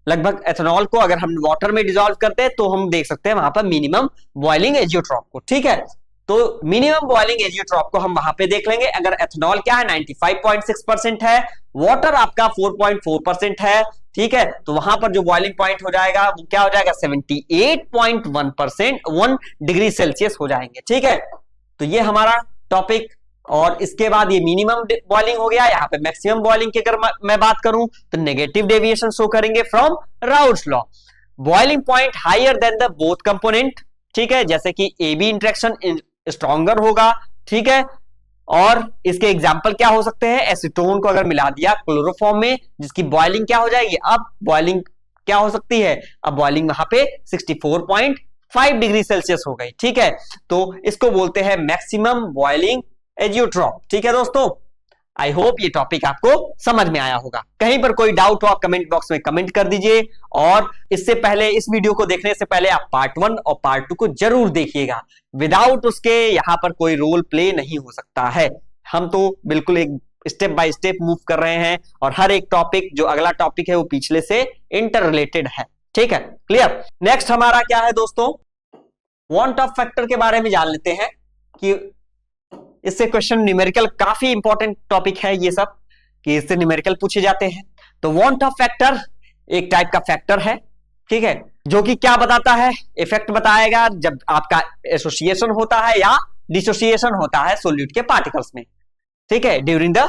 लगभग एथेनॉल को अगर हम वाटर में डिसॉल्व करते हैं तो हम देख सकते हैं वहां पर मिनिमम बॉइलिंग एजियोट्रॉप को। ठीक है, तो मिनिमम बॉइलिंग एजियोट्रॉप को हम वहां पे देख लेंगे। अगर एथेनॉल क्या है 95.6% है, वाटर आपका 4.4% है, ठीक है, तो वहां पर जो बॉइलिंग पॉइंट हो जाएगा वो क्या हो जाएगा 78.1% 1 डिग्री सेल्सियस हो जाएंगे। ठीक है, तो ये हमारा टॉपिक, और इसके बाद ये मिनिमम बॉइलिंग हो गया। यहाँ पे मैक्सिमम बॉइलिंग की अगर मैं बात करूं तो नेगेटिव डेविएशन शो करेंगे from Raoult's law, boiling point higher than the both component. ठीक है, जैसे कि ए बी इंट्रैक्शन स्ट्रॉन्गर होगा। ठीक है, और इसके एग्जाम्पल क्या हो सकते हैं, एसीटोन को अगर मिला दिया क्लोरोफॉर्म में, जिसकी बॉइलिंग क्या हो जाएगी, अब बॉइलिंग क्या हो सकती है, अब बॉइलिंग वहां पे 64.5 डिग्री सेल्सियस हो गई। ठीक है, तो इसको बोलते हैं मैक्सिमम बॉइलिंग एजियोट्रॉप। ठीक है दोस्तों, आई होप ये टॉपिक आपको समझ में आया होगा। कहीं पर कोई डाउट हो आप कमेंट बॉक्स में कमेंट कर दीजिए, और इससे पहले इस वीडियो को देखने से पहले आप पार्ट 1 और पार्ट 2 को जरूर देखिएगा। विदाउट उसके यहां पर कोई रोल प्ले नहीं हो सकता है। हम तो बिल्कुल एक स्टेप बाय स्टेप मूव कर रहे हैं, और हर एक टॉपिक जो अगला टॉपिक है वो पिछले से इंटर रिलेटेड है। ठीक है, क्लियर। नेक्स्ट हमारा क्या है दोस्तों, वांट ऑफ फैक्टर के बारे में जान लेते हैं कि इससे क्वेश्चन न्यूमेरिकल, काफी इंपॉर्टेंट टॉपिक है ये सब, कि इससे न्यूमेरिकल पूछे जाते हैं। तो वांट ऑफ फैक्टर एक टाइप का फैक्टर है, ठीक है, जो कि क्या बताता है, इफेक्ट बताएगा जब आपका एसोसिएशन होता है या डिसोसिएशन होता है सोल्यूट के पार्टिकल्स में, ठीक है, ड्यूरिंग द,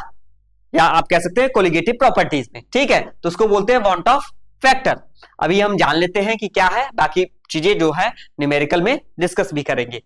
या आप कह सकते हैं कोलिगेटिव प्रॉपर्टीज में, ठीक है, तो उसको बोलते हैं वांट ऑफ फैक्टर। अभी हम जान लेते हैं कि क्या है, बाकी चीजें जो है न्यूमेरिकल में डिस्कस भी करेंगे।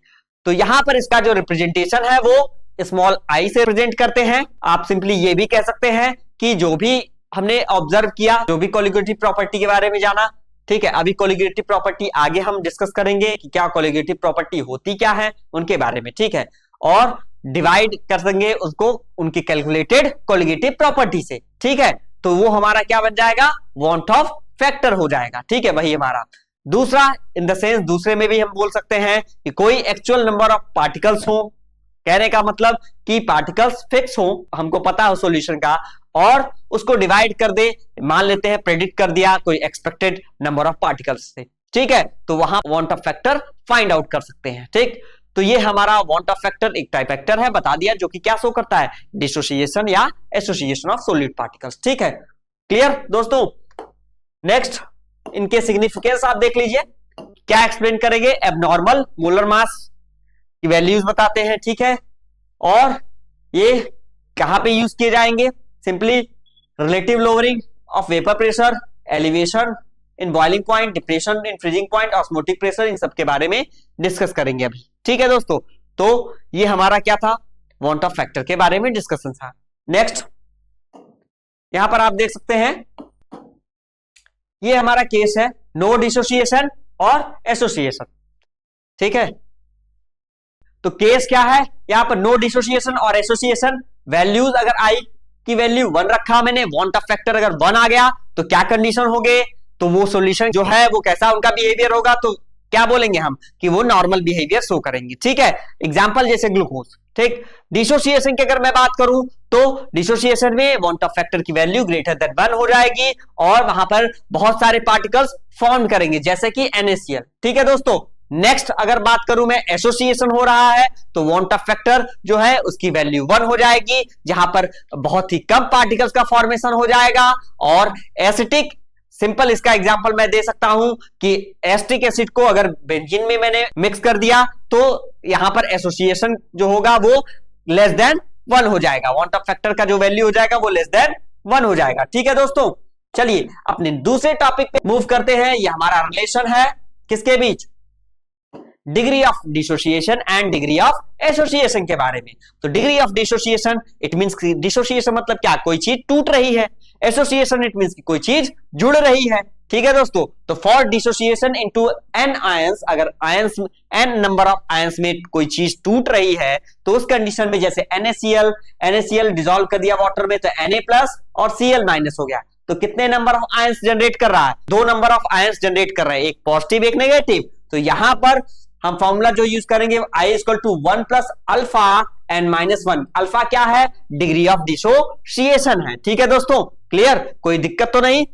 तो यहां पर इसका जो रिप्रेजेंटेशन है वो स्मॉल आई से रिप्रेजेंट करते हैं। आप सिंपली ये भी कह सकते हैं कि जो भी हमने ऑब्जर्व किया, जो भी कोलिगेटिव प्रॉपर्टी के बारे में जाना, ठीक है, अभी कोलिगेटिव प्रॉपर्टी आगे हम डिस्कस करेंगे कि क्या कोलिगेटिव प्रॉपर्टी होती क्या है उनके बारे में, ठीक है, और डिवाइड कर देंगे उसको उनकी कैलकुलेटेड कोलिगेटिव प्रॉपर्टी से, ठीक है, तो वो हमारा क्या बन जाएगा, वांट ऑफ फैक्टर हो जाएगा, ठीक है, वही हमारा दूसरा। इन द सेंस दूसरे में भी हम बोल सकते हैं कि कोई एक्चुअल नंबर ऑफ पार्टिकल्स हो, कहने का मतलब कि पार्टिकल्स फिक्स हो, हमको पता हो सॉल्यूशन का, और उसको डिवाइड कर दे, मान लेते हैं प्रेडिक्ट कर दिया कोई एक्सपेक्टेड नंबर ऑफ पार्टिकल्स से, ठीक है, तो वहां want Hoff factor find out कर सकते हैं, ठीक। तो ये हमारा वांट ऑफ फैक्टर एक टाइप फैक्टर है, बता दिया, जो कि क्या शो करता है, डिसोसिएशन या एसोसिएशन ऑफ सॉलिड पार्टिकल्स, ठीक है, क्लियर दोस्तों। नेक्स्ट इनके सिग्निफिकेंस आप देख लीजिए, क्या एक्सप्लेन करेंगे, एबनॉर्मल मोलर मास की वैल्यूज बताते हैं, ठीक है, और ये कहां पे यूज किए जाएंगे, simply relative lowering of vapour pressure, elevation in boiling point, depression in freezing point, osmotic pressure, इन सब के बारे में डिस्कस करेंगे अभी, ठीक है दोस्तों। तो ये हमारा क्या था, वांट ऑफ फैक्टर के बारे में डिस्कशन था। नेक्स्ट यहां पर आप देख सकते हैं, ये हमारा केस है नो डिसोसिएशन और एसोसिएशन, ठीक है, तो केस क्या है, यहां पर नो डिसोसिएशन और एसोसिएशन, वैल्यूज अगर आई की वैल्यू 1 रखा मैंने, वांट ऑफ फैक्टर अगर 1 आ गया तो क्या कंडीशन हो गए, तो वो सॉल्यूशन जो है वो कैसा उनका बिहेवियर होगा, तो क्या बोलेंगे हम कि वो नॉर्मल बिहेवियर शो करेंगे, ठीक है। एग्जांपल जैसे ग्लूकोज, ठीक। डिसोसिएशन की अगर मैं बात करूं तो डिसोसिएशन में वांट ऑफ फैक्टर की वैल्यू ग्रेटर देन 1 हो जाएगी और वहां पर बहुत सारे पार्टिकल्स फॉर्म करेंगे जैसे कि NaCl, ठीक है दोस्तों। नेक्स्ट अगर बात करूं मैं, एसोसिएशन हो रहा है तो वांट ऑफ फैक्टर जो है उसकी वैल्यू 1 हो जाएगी, जहां पर बहुत ही कम पार्टिकल्स का फॉर्मेशन हो जाएगा। और एसिटिक, सिंपल इसका एग्जांपल मैं दे सकता हूं कि एसिटिक एसिड को अगर बेंजीन में मैंने मिक्स कर दिया तो यहां पर एसोसिएशन जो होगा वो लेस देन 1 हो जाएगा, वांट ऑफ फैक्टर का जो वैल्यू हो जाएगा वो लेस देन 1 हो जाएगा, ठीक है दोस्तों। चलिए अपने दूसरे टॉपिक पे मूव करते हैं। ये हमारा रिलेशन है किसके बीच, degree of dissociation and degree of association के बारे में। तो degree of dissociation it means dissociation मतलब क्या, कोई चीज टूट रही है, एसोसिएशन इट मींस कोई चीज जुड़ रही है, ठीक है दोस्तों। तो for dissociation into n ions, अगर ions n number of ions में कोई चीज टूट रही है तो उस कंडीशन में जैसे NaCl डिसॉल्व कर दिया वाटर में तो Na+ और Cl- हो गया, तो कितने नंबर ऑफ आयंस जनरेट कर रहा है, 2 नंबर ऑफ आयंस जनरेट कर रहे हैं, एक पॉजिटिव एक नेगेटिव। तो यहां पर हम फॉर्मूला जो यूज करेंगे I = 1 + अल्फा n - 1। अल्फा क्या है, डिग्री ऑफ डिसोसिएशन है, ठीक है दोस्तों, क्लियर, कोई दिक्कत तो नहीं।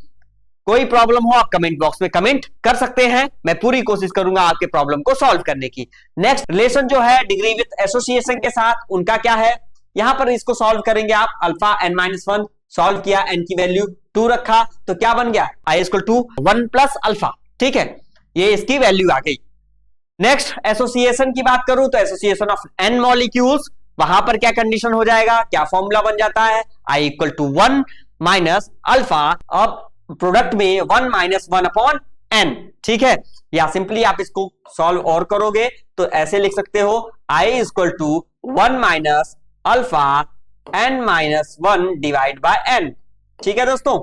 कोई प्रॉब्लम हो आप कमेंट बॉक्स में कमेंट कर सकते हैं, मैं पूरी कोशिश करूंगा आपके प्रॉब्लम को सॉल्व करने की। नेक्स्ट रिलेशन जो है डिग्री विथ एसोसिएशन के साथ, उनका क्या है, यहां पर इसको सॉल्व करेंगे आप, अल्फा n - 1 सॉल्व किया, n की वैल्यू 2 रखा तो क्या बन गया, I = 1 + अल्फा, ठीक है, ये इसकी वैल्यू आ गई। नेक्स्ट एसोसिएशन की बात करूं तो एसोसिएशन ऑफ n मॉलिक्यूल्स, वहां पर क्या कंडीशन हो जाएगा, क्या फॉर्मूला बन जाता है, I = 1 - अल्फा, अब प्रोडक्ट में 1 - 1/n, ठीक है, या सिंपली आप इसको सॉल्व और करोगे तो ऐसे लिख सकते हो I = 1 - अल्फा n - 1 / n, ठीक है दोस्तों।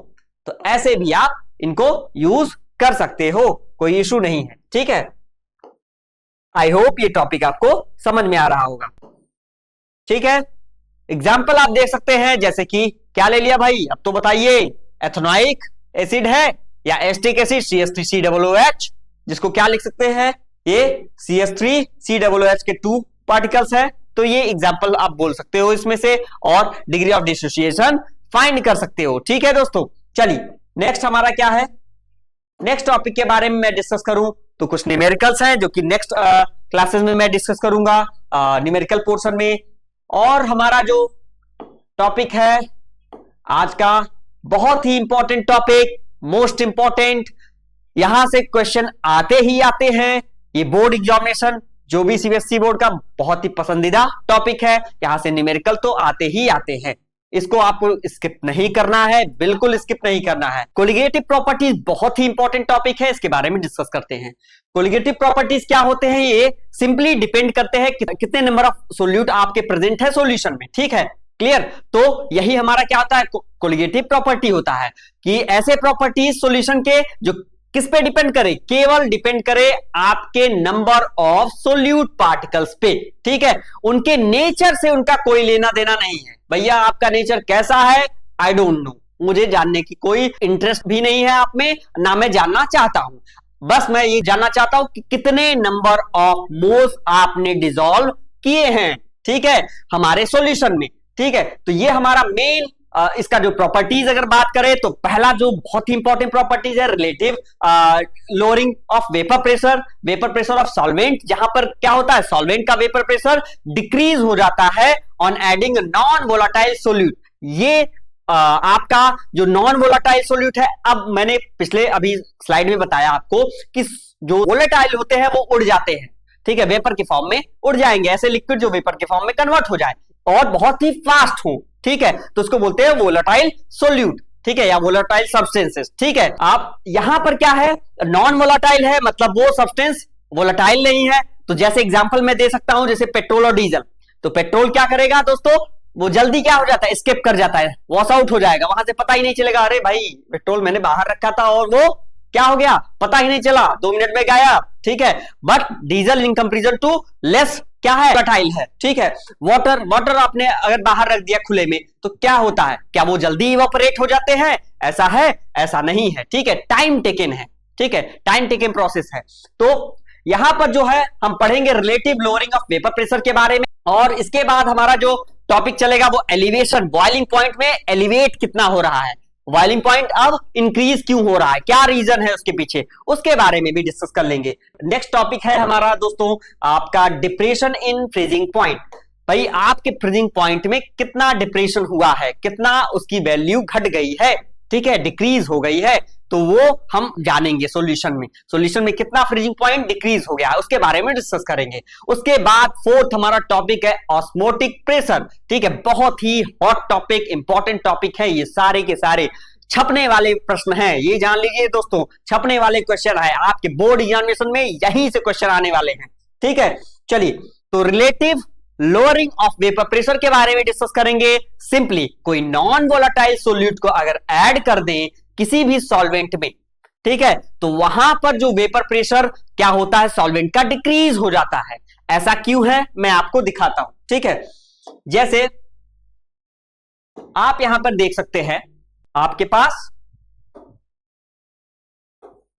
तो ऐसे भी आप इनको यूज कर सकते हो, कोई इशू नहीं है, ठीक है। आई होप ये टॉपिक आपको समझ में आ रहा होगा, ठीक है। एग्जाम्पल आप देख सकते हैं, जैसे कि क्या ले लिया भाई, अब तो बताइए, एथेनोइक एसिड है या एसिटिक एसिड CH3COOH, जिसको क्या लिख सकते हैं, ये CH3COOH के 2 पार्टिकल्स है, तो ये एग्जाम्पल आप बोल सकते हो इसमें से, और डिग्री ऑफ डिसोसिएशन फाइंड कर सकते हो, ठीक है दोस्तों। चलिए नेक्स्ट हमारा क्या है, नेक्स्ट टॉपिक के बारे में मैं डिस्कस करूं तो कुछ न्यूमेरिकल्स हैं जो कि नेक्स्ट क्लासेस में मैं डिस्कस करूंगा न्यूमेरिकल पोर्शन में। और हमारा जो टॉपिक है आज का बहुत ही इंपॉर्टेंट टॉपिक, मोस्ट इंपॉर्टेंट, यहां से क्वेश्चन आते ही आते हैं। ये बोर्ड एग्जामिनेशन जो भी सीबीएसई बोर्ड का बहुत ही पसंदीदा टॉपिक है, यहां से न्यूमेरिकल तो आते ही आते हैं। इसको आपको स्किप नहीं करना है, बिल्कुल स्किप नहीं करना है। कोलिगेटिव प्रॉपर्टीज बहुत ही इंपॉर्टेंट टॉपिक है, इसके बारे में डिस्कस करते हैं। कोलिगेटिव प्रॉपर्टीज क्या होते हैं? ये सिंपली डिपेंड करते हैं कितने नंबर ऑफ सोल्यूट आपके प्रेजेंट है सॉल्यूशन में। ठीक है, क्लियर? तो यही हमारा क्या होता है, कोलिगेटिव प्रॉपर्टी होता है कि ऐसे प्रॉपर्टीज सॉल्यूशन के जो किस पे डिपेंड करे, केवल डिपेंड करे आपके नंबर ऑफ सोल्यूट पार्टिकल्स पे। ठीक है, उनके नेचर से उनका कोई लेना देना नहीं है। भैया आपका नेचर कैसा है, आई डोंट नो, मुझे जानने की कोई इंटरेस्ट भी नहीं है आप में, ना मैं जानना चाहता हूं। बस मैं ये जानना चाहता हूं कि कितने नंबर ऑफ मोल्स आपने डिसॉल्व किए हैं, ठीक है, हमारे सॉल्यूशन में। ठीक है, तो ये हमारा मेन इसका जो प्रॉपर्टीज अगर बात करें तो पहला जो बहुत ही इंपॉर्टेंट प्रॉपर्टीज है relative lowering of vapour pressure of solvent. जहां पर क्या होता है, सॉल्वेंट का वेपर प्रेशर डिक्रीज हो जाता है on adding non volatile solute. ये आपका जो नॉन वोलाटाइल सोल्यूट है, अब मैंने पिछले अभी स्लाइड में बताया आपको कि जो वोलेटाइल होते हैं वो उड़ जाते हैं। ठीक है, वेपर के फॉर्म में उड़ जाएंगे, ऐसे लिक्विड जो वेपर के फॉर्म में कन्वर्ट हो जाए और बहुत ही फास्ट हो। ठीक है, तो उसको बोलते हैं वोलेटाइल सोल्यूट। ठीक है, या वोलेटाइल सब्सटेंसेस। ठीक है, आप यहां पर क्या है, नॉन वोलेटाइल है, मतलब वो सब्सटेंस वोलेटाइल नहीं है। तो जैसे एग्जांपल मैं दे सकता हूं, जैसे पेट्रोल और डीजल। तो पेट्रोल क्या करेगा दोस्तों, वो जल्दी क्या हो जाता है, स्केप कर जाता है, वॉश आउट हो जाएगा, वहां से पता ही नहीं चलेगा, अरे भाई पेट्रोल मैंने बाहर रखा था और वो क्या हो गया, पता ही नहीं चला, 2 मिनट में गायब। ठीक है, but diesel in comparison to less क्या है, वोलेटाइल है। ठीक है, वाटर आपने अगर बाहर रख दिया खुले में तो क्या होता है, क्या वो जल्दी इवापोरेट हो जाते हैं? ऐसा है? ऐसा नहीं है। ठीक है, टाइम टेकन है। ठीक है, टाइम टेकन प्रोसेस है। तो यहां पर जो है हम पढ़ेंगे relative lowering of vapour pressure के बारे में, और इसके बाद हमारा जो टॉपिक चलेगा वो एलिवेशन, बॉइलिंग पॉइंट में एलिवेट कितना हो रहा है, बॉइलिंग पॉइंट अब इंक्रीज क्यों हो रहा है, क्या रीजन है उसके पीछे, उसके बारे में भी डिस्कस कर लेंगे। नेक्स्ट टॉपिक है हमारा दोस्तों आपका डिप्रेशन इन फ्रीजिंग पॉइंट। भाई आपके फ्रीजिंग पॉइंट में कितना डिप्रेशन हुआ है, कितना उसकी वैल्यू घट गई है, ठीक है, डिक्रीज हो गई है, तो वो हम जानेंगे सॉल्यूशन में कितना फ्रीजिंग पॉइंट डिक्रीज हो गया है, उसके बारे में डिस्कस करेंगे। उसके बाद फोर्थ हमारा टॉपिक है ऑस्मोटिक प्रेशर। ठीक है, बहुत ही हॉट टॉपिक, इंपॉर्टेंट टॉपिक है, ये सारे के सारे छपने वाले प्रश्न हैं, ये जान लीजिए दोस्तों, छपने वाले क्वेश्चन है आपके बोर्ड एग्जामिनेशन में, यहीं से क्वेश्चन आने वाले हैं। ठीक है, चलिए, तो relative lowering of vapour pressure के बारे में डिस्कस करेंगे। सिंपली कोई नॉन वोलेटाइल सोल्यूट को अगर ऐड कर दें किसी भी सॉल्वेंट में, ठीक है, तो वहां पर जो वेपर प्रेशर क्या होता है, सॉल्वेंट का डिक्रीज हो जाता है। ऐसा क्यों है मैं आपको दिखाता हूं। ठीक है, जैसे आप यहां पर देख सकते हैं, आपके पास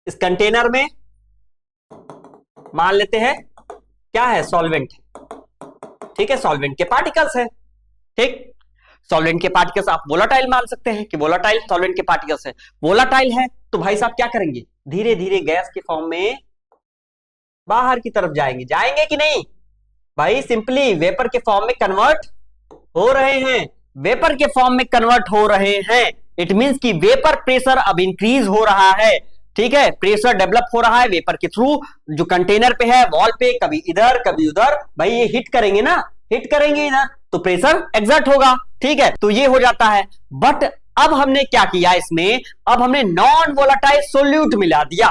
इस कंटेनर में मान लेते हैं क्या है, सॉल्वेंट। ठीक है, सॉल्वेंट के पार्टिकल्स है। ठीक, सॉल्वेंट के पार्टिकल्स आप वोलाटाइल मान सकते हैं कि वोलाटाइल सॉल्वेंट के पार्टिकल्स है, वोलाटाइल है, तो भाई साहब क्या करेंगे, धीरे धीरे गैस के फॉर्म में बाहर की तरफ जाएंगे कि नहीं? भाई सिंपली वेपर के फॉर्म में कन्वर्ट हो रहे हैं, वेपर के फॉर्म में कन्वर्ट हो रहे हैं। इट मींस कि वेपर प्रेशर अब इंक्रीज हो रहा है। ठीक है, प्रेशर डेवलप हो रहा है वेपर के थ्रू, जो कंटेनर पे है, वॉल पे, कभी इधर कभी उधर, भाई ये हिट करेंगे ना, हिट करेंगे इधर तो प्रेशर एग्जर्ट होगा। ठीक है, तो ये हो जाता है। बट अब हमने क्या किया इसमें, अब हमने नॉन वोलाटाइल सोल्यूट मिला दिया।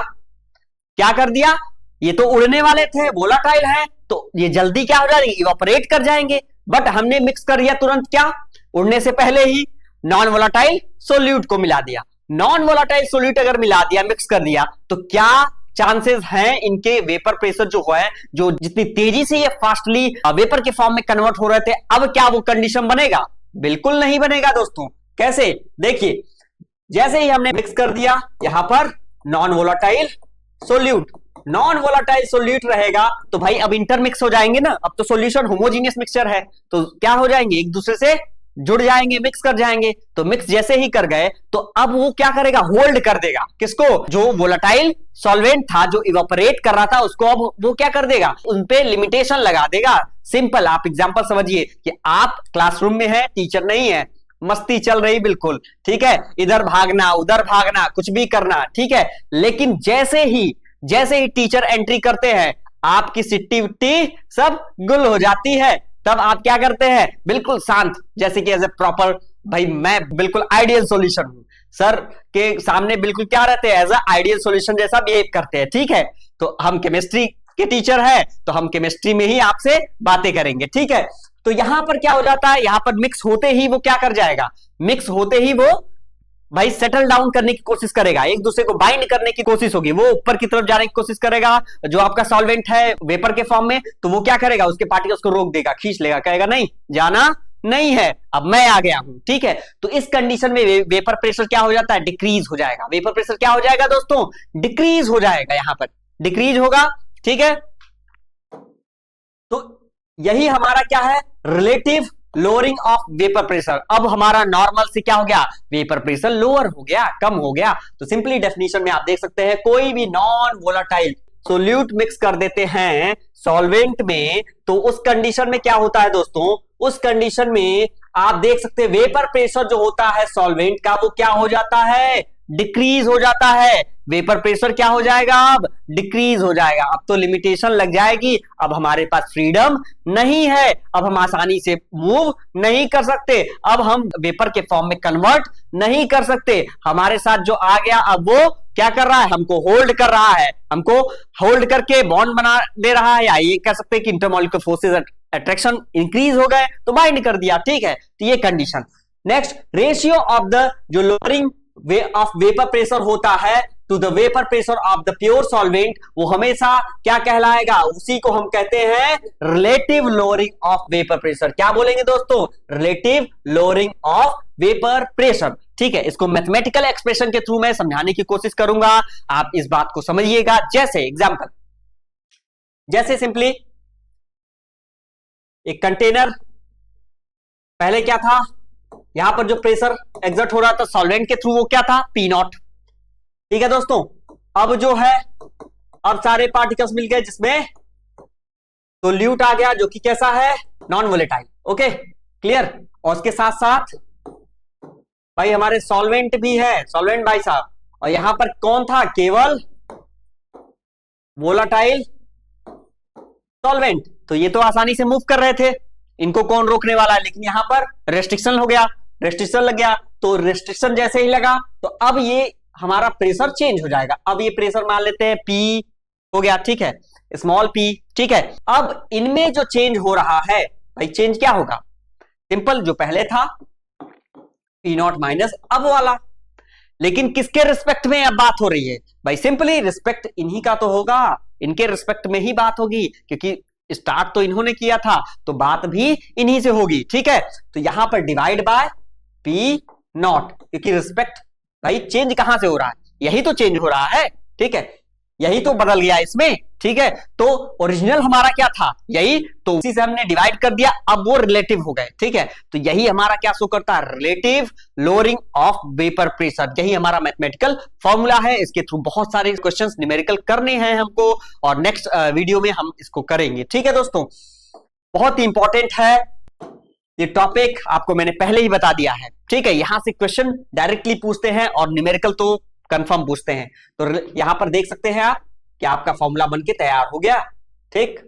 क्या कर दिया, ये तो उड़ने वाले थे, वोलाटाइल है, तो ये जल्दी क्या हो जाएंगे, इवापोरेट कर जाएंगे। बट हमने मिक्स कर दिया तुरंत, क्या, उड़ने से पहले ही नॉन वोलाटाइल सोल्यूट को मिला दिया। नॉन वोलाटाइल सोल्यूट अगर मिला दिया, मिक्स कर दिया, तो क्या चांसेस हैं इनके वेपर प्रेशर जो है, जो जितनी तेजी से ये फास्टली वेपर के फॉर्म में कन्वर्ट हो रहे थे, अब क्या वो कंडीशन बनेगा? बिल्कुल नहीं बनेगा दोस्तों। कैसे, देखिए, जैसे ही हमने मिक्स कर दिया यहां पर non volatile solute, non volatile solute रहेगा तो भाई अब इंटरमिक्स हो जाएंगे ना, अब तो सॉल्यूशन होमोजीनियस मिक्सचर है, तो क्या हो जाएंगे, एक दूसरे से जुड़ जाएंगे, मिक्स कर जाएंगे। तो मिक्स जैसे ही कर गए तो अब वो क्या करेगा, होल्ड कर देगा किसको, जो वोलेटाइल सॉल्वेंट था, जो इवापोरेट कर रहा था, उसको अब वो क्या कर देगा, उन पे लिमिटेशन लगा देगा। सिंपल आप एग्जांपल समझिए कि आप क्लासरूम में है, टीचर नहीं है, मस्ती चल रही बिल्कुल, ठीक है, इधर भागना उधर भागना कुछ भी करना, ठीक है। लेकिन जैसे ही टीचर एंट्री करते हैं आपकी सिट्टी विट्टी सब गुल हो जाती है। तब आप क्या करते हैं, बिल्कुल शांत, जैसे कि एज ए प्रॉपर भाई मैं बिल्कुल आइडियल सॉल्यूशन हूं, सर के सामने बिल्कुल क्या रहते हैं, एज ए आइडियल सॉल्यूशन जैसा बिहेव करते हैं, ठीक है। तो हम केमिस्ट्री के टीचर हैं तो हम केमिस्ट्री में ही आपसे बातें करेंगे, ठीक है। तो यहां पर क्या हो जाता है, यहां पर मिक्स होते ही वो क्या कर जाएगा, मिक्स होते ही वो भाई सेटल डाउन करने की कोशिश करेगा, एक दूसरे को बाइंड करने की कोशिश होगी, वो ऊपर की तरफ जाने की कोशिश करेगा। जो आपका सॉल्वेंट है वेपर के फॉर्म में, तो वो क्या करेगा, उसके पार्टिकल्स को रोक देगा, खींच लेगा, कहेगा नहीं जाना नहीं है, अब मैं आ गया हूं, ठीक है। तो इस कंडीशन में वेपर प्रेशर क्या हो जाता है, डिक्रीज हो जाएगा। वेपर प्रेशर क्या हो जाएगा दोस्तों, डिक्रीज हो जाएगा, यहां पर डिक्रीज होगा, ठीक है। तो यही हमारा क्या है, relative lowering of vapour pressure. अब हमारा नॉर्मल से क्या हो गया, वेपर प्रेशर लोअर हो गया, कम हो गया। तो सिंपली डेफिनेशन में आप देख सकते हैं, कोई भी नॉन वोलाटाइल सोल्यूट मिक्स कर देते हैं सॉल्वेंट में, तो उस कंडीशन में क्या होता है दोस्तों, उस कंडीशन में आप देख सकते हैं वेपर प्रेशर जो होता है सॉल्वेंट का वो क्या हो जाता है, डिक्रीज हो जाता है। वेपर प्रेशर क्या हो जाएगा, अब डिक्रीज हो जाएगा। अब तो लिमिटेशन लग जाएगी, अब हमारे पास फ्रीडम नहीं है, अब हम आसानी से मूव नहीं कर सकते, अब हम वेपर के फॉर्म में कन्वर्ट नहीं कर सकते। हमारे साथ जो आ गया अब वो क्या कर रहा है, हमको होल्ड कर रहा है, हमको होल्ड करके बॉन्ड बना दे रहा है, या ये कह सकते हैं कि इंटरमॉलिक्यूलर फोर्सेस अट्रैक्शन इंक्रीज हो गए तो बाइंड कर दिया, ठीक है। तो ये condition. Next, ratio of the जो लोअरिंग वे ऑफ वेपर प्रेशर होता है to the vapour pressure of the pure solvent, वो हमेशा क्या कहलाएगा, उसी को हम कहते हैं relative lowering of vapour pressure. क्या बोलेंगे दोस्तों, relative lowering of vapour pressure, ठीक है। इसको मैथमेटिकल एक्सप्रेशन के थ्रू मैं समझाने की कोशिश करूंगा, आप इस बात को समझिएगा। जैसे एग्जांपल, जैसे सिंपली एक कंटेनर, पहले क्या था, यहां पर जो प्रेशर एग्जर्ट हो रहा था सॉल्वेंट के थ्रू वो क्या था, पी नॉट, ठीक है दोस्तों। अब जो है, अब सारे पार्टिकल्स मिल गए जिसमें सोल्यूट आ गया जो कि कैसा है, नॉन वोलेटाइल, ओके क्लियर। और उसके साथ साथ भाई हमारे सॉल्वेंट भी है, सॉल्वेंट भाई साहब, और यहां पर कौन था, केवल वोलाटाइल सॉल्वेंट। तो ये तो आसानी से मूव कर रहे थे, इनको कौन रोकने वाला है, लेकिन यहां पर रेस्ट्रिक्शन हो गया, रेस्ट्रिक्शन लग गया। तो रेस्ट्रिक्शन जैसे ही लगा तो अब ये हमारा प्रेशर चेंज हो जाएगा। अब ये प्रेशर मान लेते हैं पी हो गया, ठीक है, स्मॉल पी, ठीक है। अब इनमें जो चेंज हो रहा है भाई, चेंज क्या होगा, सिंपल, जो पहले था पी नॉट माइनस अब वाला, लेकिन किसके रिस्पेक्ट में अब बात हो रही है भाई, सिंपली रिस्पेक्ट इन्हीं का तो होगा, इनके रिस्पेक्ट में ही बात होगी, क्योंकि स्टार्ट तो इन्होंने किया था तो बात भी इन्हीं से होगी, ठीक है। तो यहां पर डिवाइड बाय पी नॉट, क्योंकि रिस्पेक्ट भाई चेंज कहां से हो रहा है, यही तो चेंज हो रहा है, ठीक है, यही तो बदल गया इसमें, ठीक है। तो ओरिजिनल हमारा क्या था, यही, तो उसी से हमने डिवाइड कर दिया, अब वो रिलेटिव हो गए, ठीक है। तो यही हमारा क्या शो करता है, relative lowering of vapour pressure, यही हमारा मैथमेटिकल फॉर्मूला है। इसके थ्रू बहुत सारे क्वेश्चंस न्यूमेरिकल करने हैं हमको, और नेक्स्ट वीडियो में हम इसको करेंगे, ठीक है दोस्तों। बहुत इंपॉर्टेंट है ये टॉपिक, आपको मैंने पहले ही बता दिया है, ठीक है। यहां से क्वेश्चन डायरेक्टली पूछते हैं और न्यूमेरिकल तो कंफर्म पूछते हैं। तो यहां पर देख सकते हैं आप कि आपका फॉर्मूला बनके तैयार हो गया, ठीक,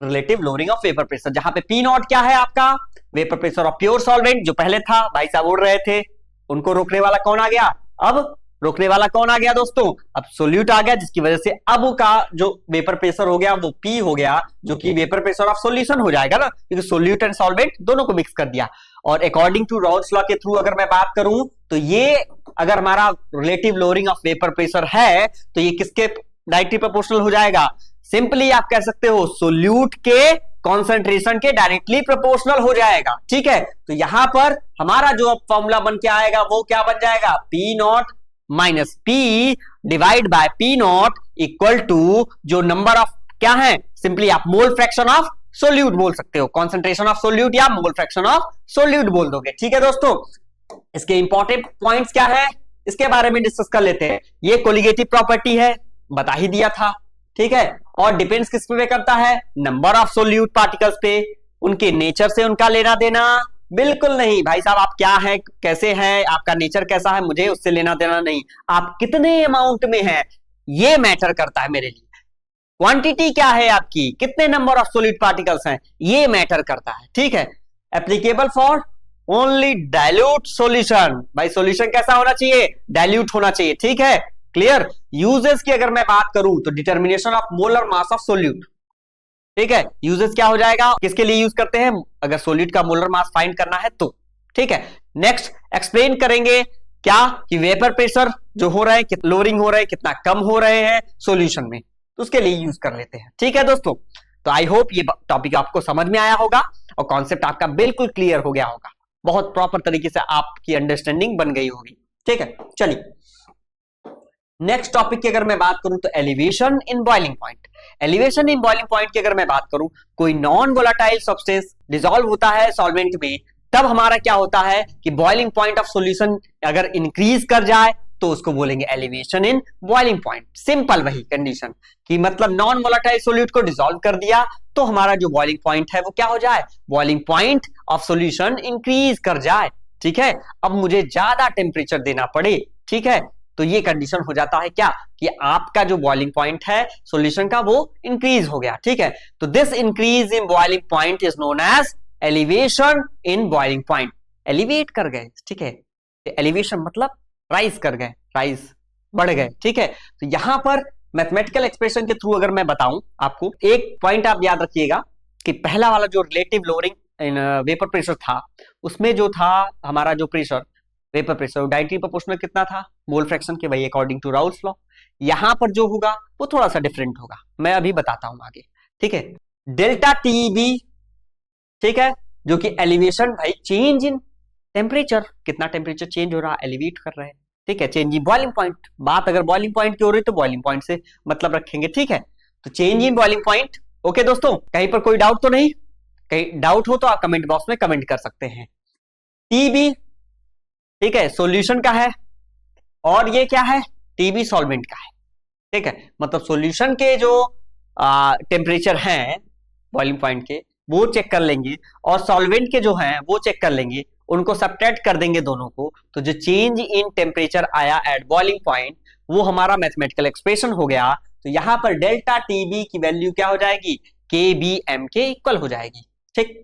relative lowering of vapour pressure, जहां पे पी नॉट क्या है आपका, vapour pressure of pure solvent, जो पहले था भाई साहब उड़ रहे थे, उनको रोकने वाला कौन आ गया, अब रोकने वाला कौन आ गया दोस्तों, अब सोल्यूट आ गया, जिसकी वजह से अब का जो वेपर प्रेशर हो गया वो पी हो गया, जो कि वेपर प्रेशर ऑफ सॉल्यूशन हो जाएगा ना, क्योंकि सोल्यूट एंड सॉल्वेंट दोनों को मिक्स कर दिया। और अकॉर्डिंग टू राउल्स लॉ के थ्रू अगर मैं बात करूं तो ये अगर हमारा relative lowering of vapour pressure है तो ये किसके डायरेक्टली प्रोपोर्शनल हो जाएगा, सिंपली आप कह सकते हो सोल्यूट के कॉन्सेंट्रेशन के डायरेक्टली प्रोपोर्शनल हो जाएगा, ठीक है। तो यहां पर हमारा जो फॉर्मूला बन के आएगा वो क्या बन जाएगा, P naught minus P divide by P naught equal to जो नंबर ऑफ क्या है, सिंपली आप मोल फ्रैक्शन ऑफ सोल्यूट बोल सकते हो, कॉन्सेंट्रेशन ऑफ सोल्यूट या मोल फ्रैक्शन ऑफ सोल्यूट बोल दोगे, ठीक है दोस्तों। इसके इंपॉर्टेंट पॉइंट्स क्या है, इसके बारे में डिस्कस कर लेते हैं। ये कोलिगेटिव प्रॉपर्टी है, बता ही दिया था, ठीक है, और डिपेंड्स किस पे करता है, नंबर ऑफ सोल्यूट पार्टिकल्स पे, उनके नेचर से उनका लेना देना, बिल्कुल नहीं भाई साहब, आप क्या है, कैसे हैं, आपका नेचर कैसा है, मुझे उससे लेना देना नहीं। आप कितने अमाउंट में है ये मैटर करता है मेरे लिए। क्वांटिटी क्या है आपकी, कितने नंबर ऑफ सॉलिड पार्टिकल्स हैं, ये मैटर करता है। ठीक है, applicable for only dilute solution. भाई सॉल्यूशन कैसा होना चाहिए, डाइल्यूट होना चाहिए। ठीक है, क्लियर। यूजेस की अगर मैं बात करूं तो determination of molar mass of solute. ठीक है, यूजेस क्या हो जाएगा, किसके लिए यूज करते हैं, अगर सोलिड का मोलर मास फाइंड करना है तो। ठीक है, नेक्स्ट एक्सप्लेन करेंगे क्या कि वेपर प्रेशर जो हो रहा है, कितना लोअरिंग हो रहा है, कितना कम हो रहे हैं सॉल्यूशन में, तो उसके लिए यूज कर लेते हैं। ठीक है दोस्तों, तो आई होप ये टॉपिक आपको समझ में आया होगा और कॉन्सेप्ट आपका बिल्कुल क्लियर हो गया होगा, बहुत प्रॉपर तरीके से आपकी अंडरस्टैंडिंग बन गई होगी। ठीक है, चलिए नेक्स्ट टॉपिक की अगर मैं बात करूं तो elevation in boiling point. Elevation in boiling point की अगर मैं बात करूं, कोई नॉन वोलेटाइल सब्सटेंस डिसॉल्व होता है सॉल्वेंट में, तब हमारा क्या होता है कि बॉइलिंग पॉइंट ऑफ सॉल्यूशन अगर इंक्रीज कर जाए तो उसको बोलेंगे elevation in boiling point. Simple वही कंडीशन कि मतलब नॉन वोलेटाइल सॉल्यूट को डिसॉल्व कर दिया तो हमारा जो बॉइलिंग पॉइंट है वो क्या हो जाए, boiling point of solution increase कर जाए। ठीक है, अब मुझे ज्यादा टेम्परेचर देना पड़े, ठीक है, तो ये कंडीशन हो जाता है क्या कि आपका जो बॉइलिंग पॉइंट है सॉल्यूशन का वो इंक्रीज हो गया। ठीक है, तो this increase in boiling point is known as elevation in boiling point. Elevate कर गए, ठीक है, एलिवेशन मतलब राइज कर गए, राइज बढ़ गए। ठीक है, तो यहां पर मैथमेटिकल एक्सप्रेशन के थ्रू अगर मैं बताऊं आपको, एक पॉइंट आप याद रखिएगा कि पहला वाला जो relative lowering in vapour pressure था, उसमें जो था हमारा जो pressure vapour pressure directly proportional कितना था, मोल फ्रैक्शन के, वही अकॉर्डिंग टू राउल्स लॉ। यहां पर जो होगा वो थोड़ा सा डिफरेंट होगा, मैं अभी बताता हूं आगे। ठीक है, डेल्टा टीबी, ठीक है, जो कि एलिवेशन भाई चेंज इन टेम्परेचर, कितना टेम्परेचर चेंज हो रहा है, एलिवेट कर रहे हैं। ठीक है, चेंज इन बॉइलिंग पॉइंट, बात अगर बॉइलिंग पॉइंट की हो रही तो बॉइलिंग पॉइंट से मतलब रखेंगे। ठीक है, तो change in boiling point. Okay दोस्तों, कहीं पर कोई डाउट तो नहीं, कहीं डाउट हो तो आप कमेंट बॉक्स में कमेंट कर सकते हैं। टीबी, ठीक है, सॉल्यूशन का है, और ये क्या है, टीबी सॉल्वेंट का है। ठीक है, मतलब सॉल्यूशन के जो टेम्परेचर हैं बॉइलिंग पॉइंट के वो चेक कर लेंगे, और सॉल्वेंट के जो हैं वो चेक कर लेंगे, उनको सब्ट्रैक्ट कर देंगे दोनों को, तो जो चेंज इन टेम्परेचर आया एट बॉइलिंग पॉइंट वो हमारा मैथमेटिकल एक्सप्रेशन हो गया। तो यहां पर डेल्टा टीबी की वैल्यू क्या हो जाएगी, के बी एम के इक्वल हो जाएगी। ठीक,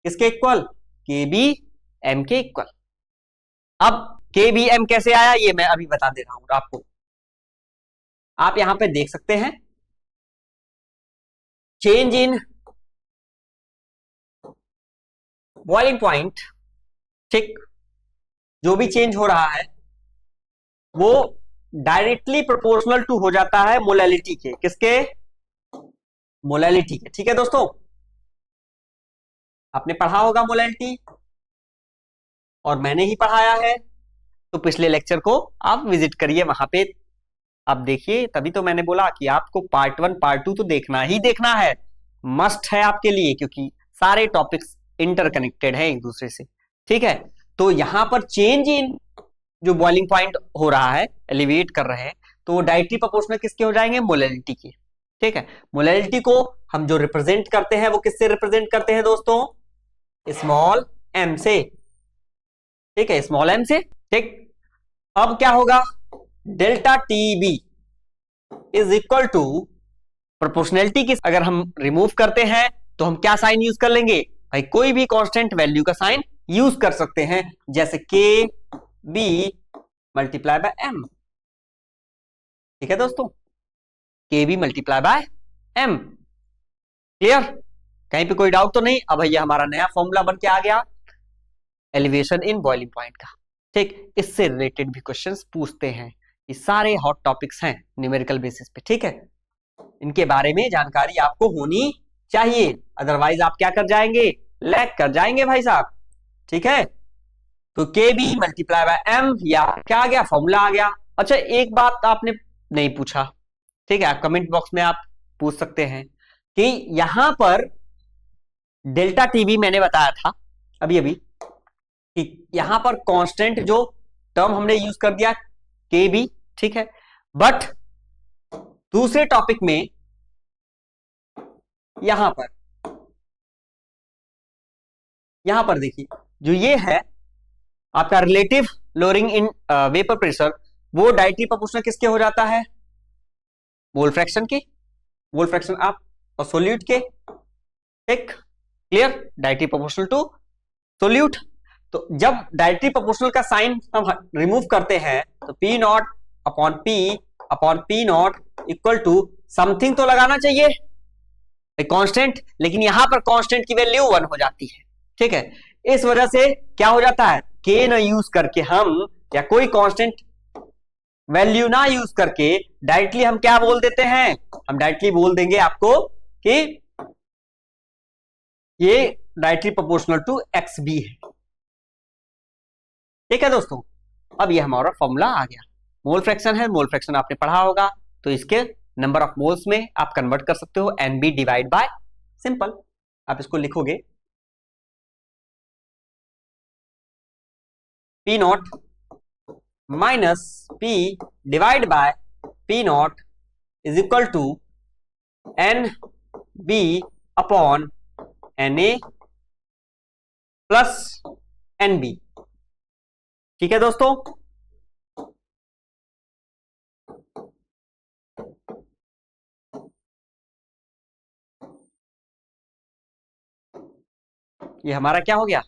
किसके इक्वल, के बी एम के इक्वल। अब के बी एम कैसे आया ये मैं अभी बता दे रहा हूं आपको, आप यहां पे देख सकते हैं चेंज इन बॉइलिंग पॉइंट। ठीक, जो भी चेंज हो रहा है वो डायरेक्टली प्रोपोर्शनल टू हो जाता है मोलैलिटी के, किसके, मोलैलिटी के। ठीक है दोस्तों, आपने पढ़ा होगा मोलैलिटी और मैंने ही पढ़ाया है, तो पिछले लेक्चर को आप विजिट करिए, वहां पे आप देखिए, तभी तो मैंने बोला कि आपको पार्ट 1 पार्ट 2 तो देखना ही देखना है, मस्ट है आपके लिए, क्योंकि सारे टॉपिक्स इंटरकनेक्टेड हैं एक दूसरे से। ठीक है, तो यहां पर चेंज इन जो बॉइलिंग पॉइंट हो रहा है, एलिवेट कर रहे हैं, तो वो डायरेक्टली प्रोपोर्शनल किसके हो जाएंगे, मोलैलिटी के। ठीक है, मोलैलिटी को हम जो रिप्रेजेंट करते हैं वो किससे रिप्रेजेंट करते हैं दोस्तों, स्मॉल एम से। ठीक है, स्मॉल एम से। ठीक, अब क्या होगा, delta TB is equal to proportionality की अगर हम रिमूव करते हैं तो हम क्या साइन यूज कर लेंगे भाई, कोई भी कांस्टेंट वैल्यू का साइन यूज कर सकते हैं, जैसे के बी मल्टीप्लाई बाय एम। ठीक है दोस्तों, K B multiply by M. Clear, कहीं पे कोई डाउट तो नहीं। अब भैया हमारा नया फॉर्मूला बन के आ गया एलिवेशन इन बॉइलिंग पॉइंट का। ठीक, इससे रिलेटेड भी क्वेश्चंस पूछते हैं, ये सारे हॉट टॉपिक्स हैं न्यूमेरिकल बेसिस पे। ठीक है, इनके बारे में जानकारी आपको होनी चाहिए, अदरवाइज आप क्या कर जाएंगे, लैग कर जाएंगे भाई साहब। ठीक है, तो के बी मल्टीप्लाई बाय एम, या क्या आ गया, फॉर्मूला आ गया। अच्छा, एक बात आपने नहीं पूछा, ठीक है, आप कमेंट बॉक्स में आप पूछ सकते हैं कि यहां पर डेल्टा टीबी मैंने बताया था अभी अभी कि यहां पर कांस्टेंट जो टर्म हमने यूज कर दिया के बी। ठीक है, बट दूसरे टॉपिक में यहां पर यहां पर देखिए जो ये है आपका relative lowering in vapour pressure, वो डायरेक्टली प्रोपोर्शनल किसके हो जाता है? मोल फ्रैक्शन के, मोल फ्रैक्शन आप और सोल्यूट के, ठीक, clear, directly proportional to solute. तो जब डायरेक्टली प्रोपोर्शनल का साइन हम रिमूव करते हैं तो P naught upon P naught equal to something तो लगाना चाहिए, कांस्टेंट, लेकिन यहां पर कांस्टेंट की वैल्यू 1 हो जाती है, ठीक है। इस वजह से क्या हो जाता है, के ना यूज करके हम, या कोई कांस्टेंट वैल्यू ना यूज करके डायरेक्टली हम क्या बोल देते हैं, हम डायरेक्टली बोल देंगे आपको कि ये directly proportional to X B है, ठीक है दोस्तों। अब ये हमारा फॉर्मूला आ गया, मोल फ्रैक्शन है, मोल फ्रैक्शन आपने पढ़ा होगा, तो इसके नंबर ऑफ मोल्स में आप कन्वर्ट कर सकते हो, n B divide by, simple आप इसको लिखोगे P naught minus P divide by P naught is equal to n B upon n A plus n B, ठीक है दोस्तों। ये हमारा क्या हो गया,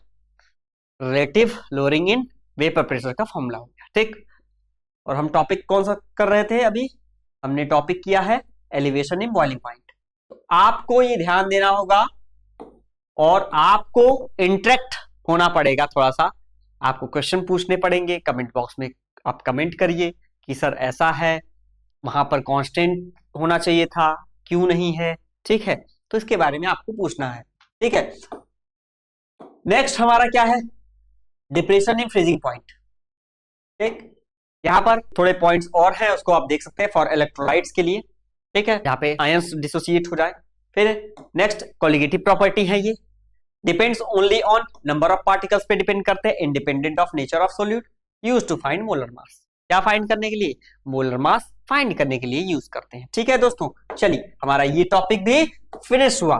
relative lowering in vapour pressure का फॉर्मूला हो गया, ठीक। और हम टॉपिक कौन सा कर रहे थे अभी, हमने टॉपिक किया है एलिवेशन इन बॉइलिंग पॉइंट। तो आपको ये ध्यान देना होगा और आपको इंटरेक्ट होना पड़ेगा, थोड़ा सा आपको क्वेश्चन पूछने पड़ेंगे, कमेंट बॉक्स में आप कमेंट करिए कि सर ऐसा है, वहां पर कांस्टेंट होना चाहिए था, क्यों नहीं है, ठीक है। तो इसके बारे में आपको पूछना है, ठीक है। नेक्स्ट हमारा क्या है, डिप्रेशन इन फ्रीजिंग पॉइंट, ठीक। यहां पर थोड़े पॉइंट्स और हैं, उसको आप देख सकते हैं फॉर इलेक्ट्रोलाइट्स के लिए, ठीक है, यहाँ पे आयंस डिसोसिएट हो जाए। फिर नेक्स्ट कोलिगेटिव प्रॉपर्टी है, ये depends only on number of particles पे डिपेंड करते हैं, independent of nature of solute, use to find molar mass. क्या फाइंड करने के लिए, मोलर मास फाइंड करने के लिए यूज करते हैं, ठीक है दोस्तों। चलिए हमारा ये टॉपिक भी फिनिश हुआ।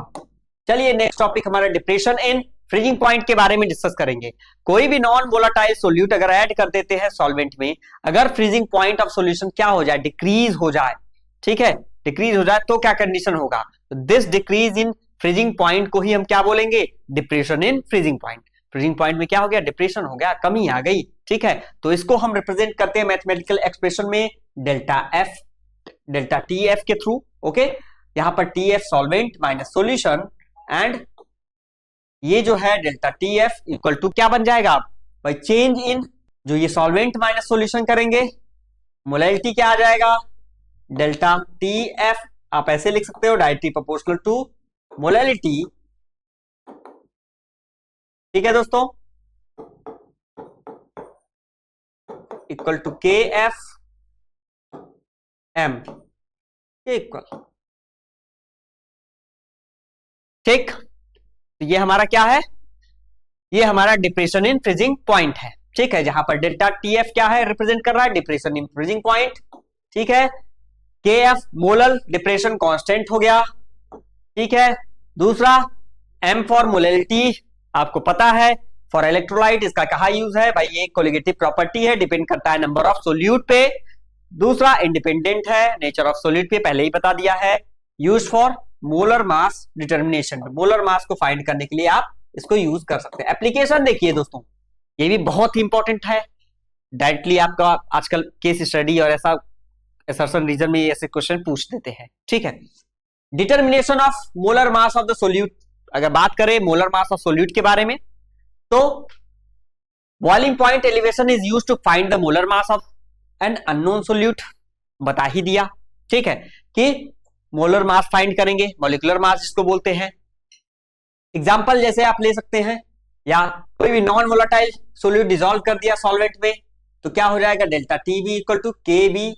चलिए नेक्स्ट टॉपिक हमारा डिप्रेशन इन फ्रीजिंग पॉइंट के बारे में डिस्कस करेंगे। कोई भी नॉन वोलाटाइल सोल्यूट अगर ऐड कर देते हैं सॉल्वेंट में, अगर फ्रीजिंग पॉइंट ऑफ सॉल्यूशन क्या हो जाए, डिक्रीज हो जाए, ठीक है, डिक्रीज हो जाए, तो क्या कंडीशन होगा, this decrease in freezing point को ही हम क्या बोलेंगे, depression in freezing point. Freezing point में क्या हो गया, डिप्रेशन हो गया, कमी आ गई, ठीक है। तो इसको हम रिप्रेजेंट करते हैं मैथमेटिकल एक्सप्रेशन में डेल्टा टी एफ के थ्रू, ओके। यहां पर T F solvent minus solution, and ये जो है delta T F equal to क्या बन जाएगा भाई, चेंज इन, जो ये सॉल्वेंट माइनस सॉल्यूशन करेंगे, मोलैलिटी क्या आ जाएगा, डेल्टा टी एफ, आप ऐसे लिख सकते हो डायरेक्टली प्रोपोर्शनल टू मोलैलिटी, ठीक है दोस्तों, इक्वल टू के एफ एम इक्वल, ठीक। तो ये हमारा क्या है, ये हमारा डिप्रेशन इन फ्रीजिंग पॉइंट है, ठीक है, जहां पर डेल्टा टी एफ क्या है, रिप्रेजेंट कर रहा है डिप्रेशन इन फ्रीजिंग पॉइंट, ठीक है। के एफ मोलर डिप्रेशन कांस्टेंट हो गया, ठीक है। दूसरा एम फॉर मोलैलिटी, आपको पता है फॉर इलेक्ट्रोलाइट इसका कहा यूज है भाई, ये कोलिगेटिव प्रॉपर्टी है, डिपेंड करता है नंबर ऑफ सोल्यूट पे। दूसरा इंडिपेंडेंट है नेचर ऑफ सोल्यूट पे, पहले ही बता दिया है। Use for molar mass determination, molar mass को फाइंड करने के लिए आप इसको यूज कर सकते हैं। एप्लीकेशन देखिए दोस्तों, ये भी बहुत ही इंपॉर्टेंट है, डायरेक्टली आपका आजकल केस स्टडी और ऐसा असर्शन रीजन में ऐसे क्वेश्चन पूछ देते हैं, ठीक है। Determination of molar mass of the solute, अगर बात करें मोलर मास ऑफ सोल्यूट के बारे में, तो boiling point elevation is used to find the molar mass of an unknown solute, बता ही दिया, ठीक है, कि मोलर मास फाइंड करेंगे, मॉलिक्यूलर मास जिसको बोलते हैं। एग्जांपल जैसे आप ले सकते हैं, या कोई भी नॉन वोलाटाइल सोल्यूट डिसॉल्व कर दिया सॉल्वेंट में, तो क्या हो जाएगा, delta T B equal to K B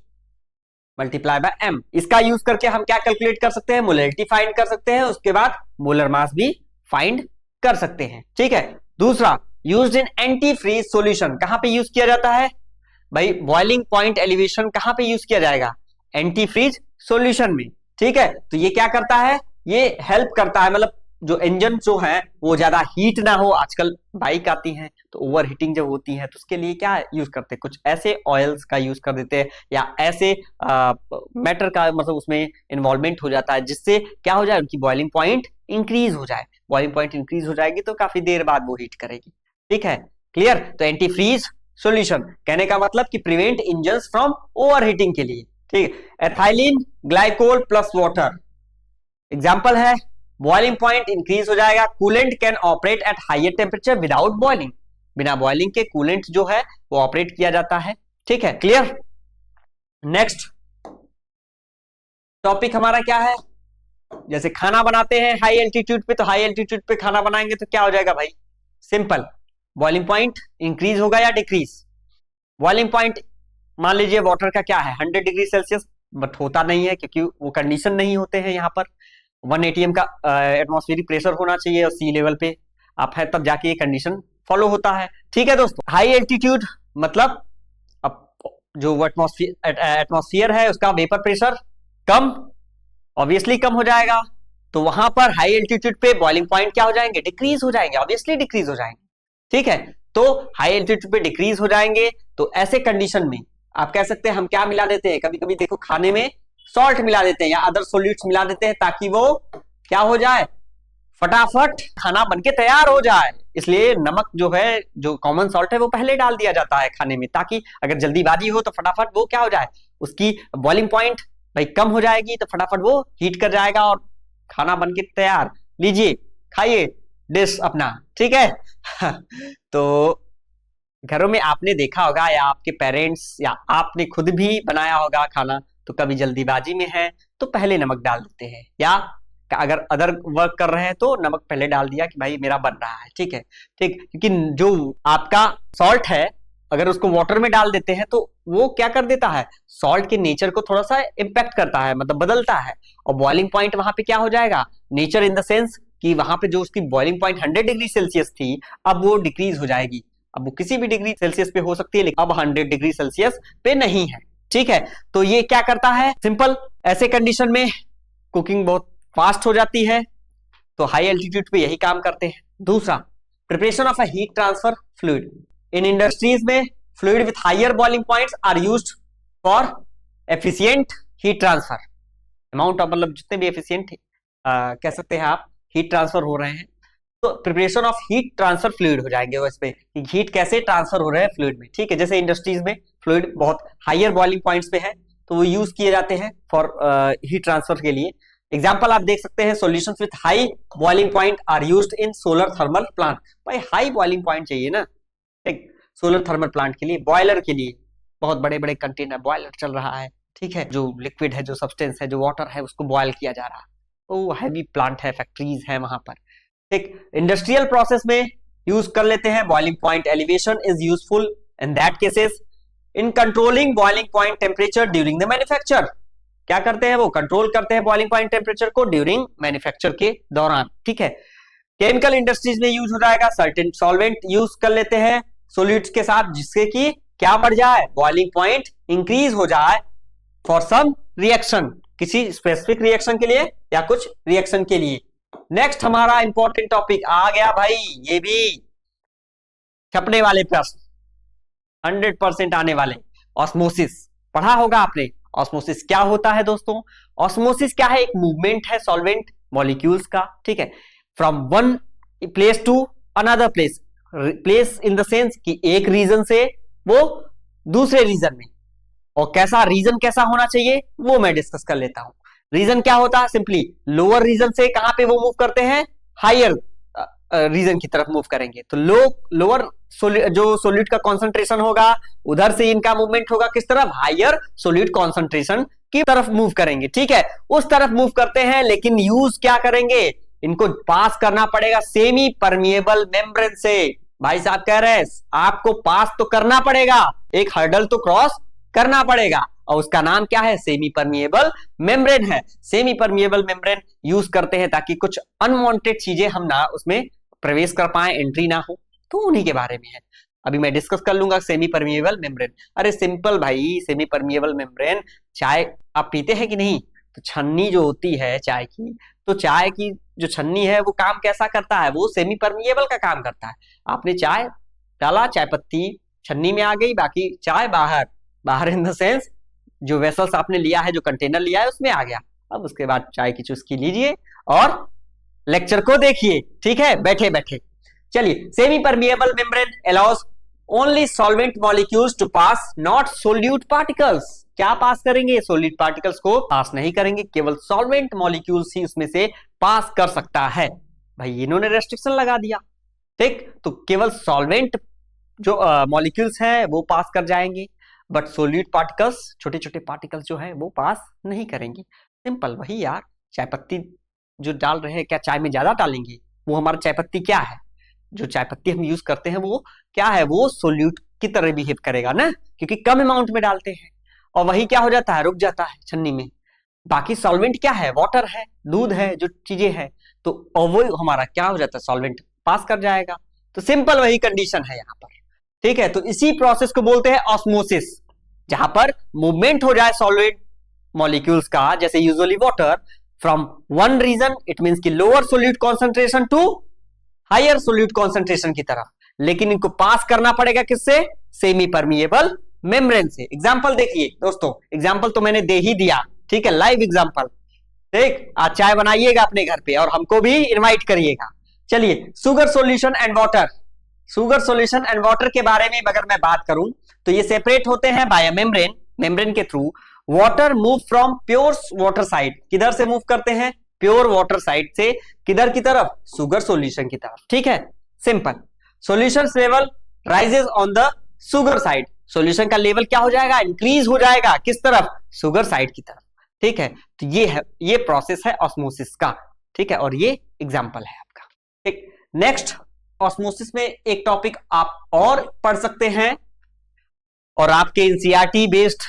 multiply by M. इसका यूज करके हम क्या कैलकुलेट कर सकते हैं, मोलैलिटी फाइंड कर सकते हैं, उसके बाद मोलर मास भी फाइंड कर सकते हैं, ठीक है। दूसरा used in anti freeze solution, कहां पे यूज किया जाता है भाई, बॉइलिंग पॉइंट एलिवेशन कहां पे यूज किया जाएगा, एंटी फ्रीज सॉल्यूशन में, ठीक है। तो ये क्या करता है, ये हेल्प करता है, मतलब जो इंजन जो है वो ज्यादा हीट ना हो। आजकल बाइक आती हैं तो ओवर हीटिंग जब होती है तो उसके लिए क्या यूज करते हैं, कुछ ऐसे ऑयल्स का यूज कर देते हैं या ऐसे मैटर का मतलब उसमें इन्वॉल्वमेंट हो जाता है जिससे क्या हो जाए, उनकी बॉइलिंग पॉइंट इंक्रीज हो जाए। बॉइलिंग पॉइंट इंक्रीज हो जाएगी तो काफी देर बाद वो हीट करेगी। ठीक है, क्लियर। तो एंटी फ्रीज सॉल्यूशन कहने का मतलब कि prevent engine from over heating के लिए। ठीक है, ethylene glycol plus water example है। बॉइलिंग पॉइंट इंक्रीज हो जाएगा। Coolant can operate at higher temperature without boiling, बिना बॉइलिंग के कूलेंट जो है वो ऑपरेट किया जाता है। ठीक है, क्लियर। नेक्स्ट टॉपिक हमारा क्या है, जैसे खाना बनाते हैं हाई एल्टीट्यूड पे, तो हाई एल्टीट्यूड पे खाना बनाएंगे तो क्या हो जाएगा भाई, सिंपल, बॉइलिंग पॉइंट इंक्रीज होगा या डिक्रीज। बॉइलिंग पॉइंट मान लीजिए वाटर का क्या है 100 डिग्री सेल्सियस, बट होता नहीं है क्योंकि वो कंडीशन नहीं होते हैं। यहाँ पर 1 atm का एटमॉस्फेरिक प्रेशर होना चाहिए और सी लेवल पे आप है तब जाके ये कंडीशन फॉलो होता है। ठीक है दोस्तों, हाई एल्टीट्यूड मतलब अब जो एटमॉस्फेयर है उसका वेपर प्रेशर कम, ऑब्वियसली कम हो जाएगा, तो वहां पर हाई एल्टीट्यूड पे बॉइलिंग पॉइंट क्या हो जाएंगे, डिक्रीज हो जाएंगे, ऑब्वियसली डिक्रीज हो जाएंगे। ठीक है, तो हाई एल्टीट्यूड पे डिक्रीज हो जाएंगे, तो ऐसे कंडीशन में आप कह सकते हैं हम क्या मिला देते हैं, कभी कभी देखो खाने में सॉल्ट मिला देते हैं या अदर सॉल्यूट्स मिला देते हैं ताकि वो क्या हो जाए, फटाफट खाना बनके तैयार हो जाए। इसलिए नमक जो है, जो कॉमन सॉल्ट है वो पहले डाल दिया जाता है खाने में, ताकि अगर जल्दीबाजी हो तो फटाफट वो क्या हो जाए, उसकी बॉइलिंग पॉइंट भाई कम हो जाएगी तो फटाफट वो हीट कर जाएगा और खाना बनके तैयार, लीजिए खाइए डिश अपना। ठीक है तो घरों में आपने देखा होगा या आपके पेरेंट्स या आपने खुद भी बनाया होगा खाना, तो कभी जल्दीबाजी में है तो पहले नमक डाल देते हैं, या अगर अदर वर्क कर रहे हैं तो नमक पहले डाल दिया कि भाई मेरा बन रहा है। ठीक है, ठीक, लेकिन जो आपका सॉल्ट है अगर उसको वाटर में डाल देते हैं तो वो क्या कर देता है, सॉल्ट के नेचर को थोड़ा सा इंपैक्ट करता है, मतलब बदलता है, और बॉइलिंग पॉइंट वहां पे क्या हो जाएगा, नेचर इन द सेंस कि वहां पे जो उसकी बॉइलिंग पॉइंट 100 डिग्री सेल्सियस थी अब वो डिक्रीज हो जाएगी। अब वो किसी भी डिग्री सेल्सियस पे हो सकती है लेकिन अब 100 डिग्री सेल्सियस पे नहीं है। ठीक है, तो ये क्या करता है, सिंपल, ऐसे कंडीशन में कुकिंग बहुत फास्ट हो जाती है, तो हाई एल्टीट्यूड पे यही काम करते हैं। दूसरा, preparation of a heat transfer fluid in industries में, fluid with higher boiling points are used for efficient heat transfer, amount of मतलब जितने भी एफिशिएंट कह सकते हैं आप हीट ट्रांसफर हो रहे हैं, तो preparation of heat transfer fluid हो जाएंगे वो, इस पे हीट कैसे ट्रांसफर हो रहे हैं फ्लूइड में। ठीक है, जैसे इंडस्ट्रीज में फ्लूइड बहुत हायर बॉइलिंग पॉइंट्स पे है तो वो यूज किए जाते हैं फॉर हीट ट्रांसफर के लिए। एग्जांपल आप देख सकते हैं, solutions with high boiling point are used in solar thermal plant. भाई हाई बॉइलिंग पॉइंट चाहिए ना, एक सोलर थर्मल प्लांट के लिए, बॉयलर के लिए, बहुत बड़े बड़े कंटेनर बॉयलर चल रहा है। ठीक है, जो लिक्विड है, जो सब्सटेंस है, जो वाटर है उसको बॉयल किया जा रहा है, तो हैवी प्लांट है, फैक्ट्रीज है वहां पर। ठीक, इंडस्ट्रियल प्रोसेस में यूज कर लेते हैं, boiling point elevation is useful in that cases in controlling boiling point temperature during the manufacture. क्या करते हैं वो, कंट्रोल करते हैं बॉइलिंग पॉइंट टेम्परेचर को ड्यूरिंग मैन्युफैक्चर के दौरान। ठीक है, केमिकल इंडस्ट्रीज में यूज हो जाएगा, सर्टेन सॉल्वेंट यूज कर लेते हैं सॉल्यूट्स के साथ जिससे कि क्या बढ़ जाए, बॉइलिंग पॉइंट इंक्रीज हो जाए फॉर सम रिएक्शन, किसी स्पेसिफिक रिएक्शन के लिए या कुछ रिएक्शन के लिए। नेक्स्ट हमारा इंपॉर्टेंट टॉपिक आ गया भाई, ये भी छपने वाले प्रश्न 100% आने वाले, ऑस्मोसिस पढ़ा होगा आपने। ऑस्मोसिस क्या होता है दोस्तों, ऑस्मोसिस क्या है, एक मूवमेंट है सॉल्वेंट मॉलिक्यूल्स का। ठीक है, from one place to another place, place in the sense कि एक रीजन से वो दूसरे रीजन में, और कैसा रीजन कैसा होना चाहिए वो मैं डिस्कस कर लेता हूं। रीजन क्या होता है, सिंपली लोअर रीजन से कहां पे वो मूव करते हैं, हायर रीजन की तरफ मूव करेंगे, तो लोअर जो सोल्यूट का कॉन्सेंट्रेशन होगा उधर से इनका मूवमेंट होगा किस तरफ, हायर सोल्यूट कॉन्सेंट्रेशन की तरफ मूव करेंगे। ठीक है, उस तरफ मूव करते हैं, लेकिन यूज क्या करेंगे, इनको पास करना पड़ेगा सेमी परमिएबल मेम्ब्रेन से। भाई साहब कह रहे हैं आपको पास तो करना पड़ेगा, एक हर्डल तो क्रॉस करना पड़ेगा, और उसका नाम क्या है, सेमी परमिएबल मेम्ब्रेन है। सेमी परमिएबल मेम्ब्रेन यूज करते हैं ताकि कुछ अनवांटेड चीजें हम ना उसमें प्रवेश कर पाए, एंट्री ना हो, तो उन्हीं के बारे में है अभी मैं डिस्कस कर लूंगा। सेमी परमिएबल मेम्ब्रेन, अरे सिंपल भाई, सेमी परमिएबल मेम्ब्रेन, चाय आप पीते हैं कि नहीं, तो छन्नी जो होती है चाय की, तो चाय की जो छन्नी है वो काम कैसा करता है, वो सेमी परमिएबल का काम करता है। आपने चाय डाला, चाय पत्ती छन्नी में आ गई, बाकी चाय बाहर, बाहर इन द सेंस जो वेसल्स आपने लिया है, जो कंटेनर लिया है उसमें आ गया। अब उसके बाद चाय की चुस्की लीजिए और लेक्चर को देखिए, ठीक है, बैठे बैठे। चलिए, semi permeable membrane allows only solvent molecules to pass, not solute particles. क्या पास करेंगे? सोल्यूट पार्टिकल्स को पास नहीं करेंगे, केवल सॉल्वेंट मॉलिक्यूल्स ही उसमें से पास कर सकता है। भाई इन्होंने रेस्ट्रिक्शन लगा दिया, ठीक, तो केवल सॉल्वेंट जो मॉलिक्यूल्स हैं वो पास कर जाएंगे, बट सोल्यूट पार्टिकल्स, छोटे छोटे पार्टिकल्स जो है वो पास नहीं करेंगे। सिंपल, वही यार, चाय पत्ती जो डाल रहे हैं, क्या चाय में ज्यादा डालेंगे? वो हमारा चाय पत्ती क्या है, जो चाय पत्ती हम यूज करते हैं वो क्या है, वो सोल्यूट की तरह बिहेव करेगा ना, क्योंकि कम अमाउंट में डालते हैं, और वही क्या हो जाता है, रुक जाता है छन्नी में। बाकी सॉल्वेंट क्या है, वाटर है, दूध है, जो चीजें हैं, तो वो हमारा क्या हो जाता है, सॉल्वेंट पास कर जाएगा। तो सिंपल वही कंडीशन है यहाँ पर, ठीक है। तो इसी प्रोसेस को बोलते हैं ऑस्मोसिस, जहां पर मूवमेंट हो जाए सॉलिड मॉलिक्यूल्स का, जैसे usually water from one region, it means कि lower solute concentration to higher solute concentration की तरफ, लेकिन इनको पास करना पड़ेगा किससे, सेमी परमिएबल मेम्ब्रेन से। एग्जांपल देखिए दोस्तों, एग्जांपल तो मैंने दे ही दिया, ठीक है, लाइव एग्जांपल, ठीक। आज चाय बनाइएगा अपने घर पे और हमको भी इनवाइट करिएगा। चलिए, sugar solution and water, sugar solution and water के बारे में अगर मैं बात करूं तो ये सेपरेट होते हैं बाय मेम्ब्रेन, मेम्ब्रेन के through. Water move from pure water side, किधर से मूव करते हैं, प्योर वाटर साइड से, किधर की तरफ, शुगर सॉल्यूशन की तरफ, ठीक है, simple. Solution level rises on the sugar side, solution का लेवल क्या हो जाएगा, इंक्रीज हो जाएगा, किस तरफ, शुगर साइड की तरफ, ठीक है। तो ये प्रोसेस है ऑस्मोसिस का, ठीक है, और ये एग्जांपल है आपका, ठीक। नेक्स्ट, ऑस्मोसिस में एक टॉपिक आप और पढ़ सकते हैं, और आपके एनसीईआरटी बेस्ड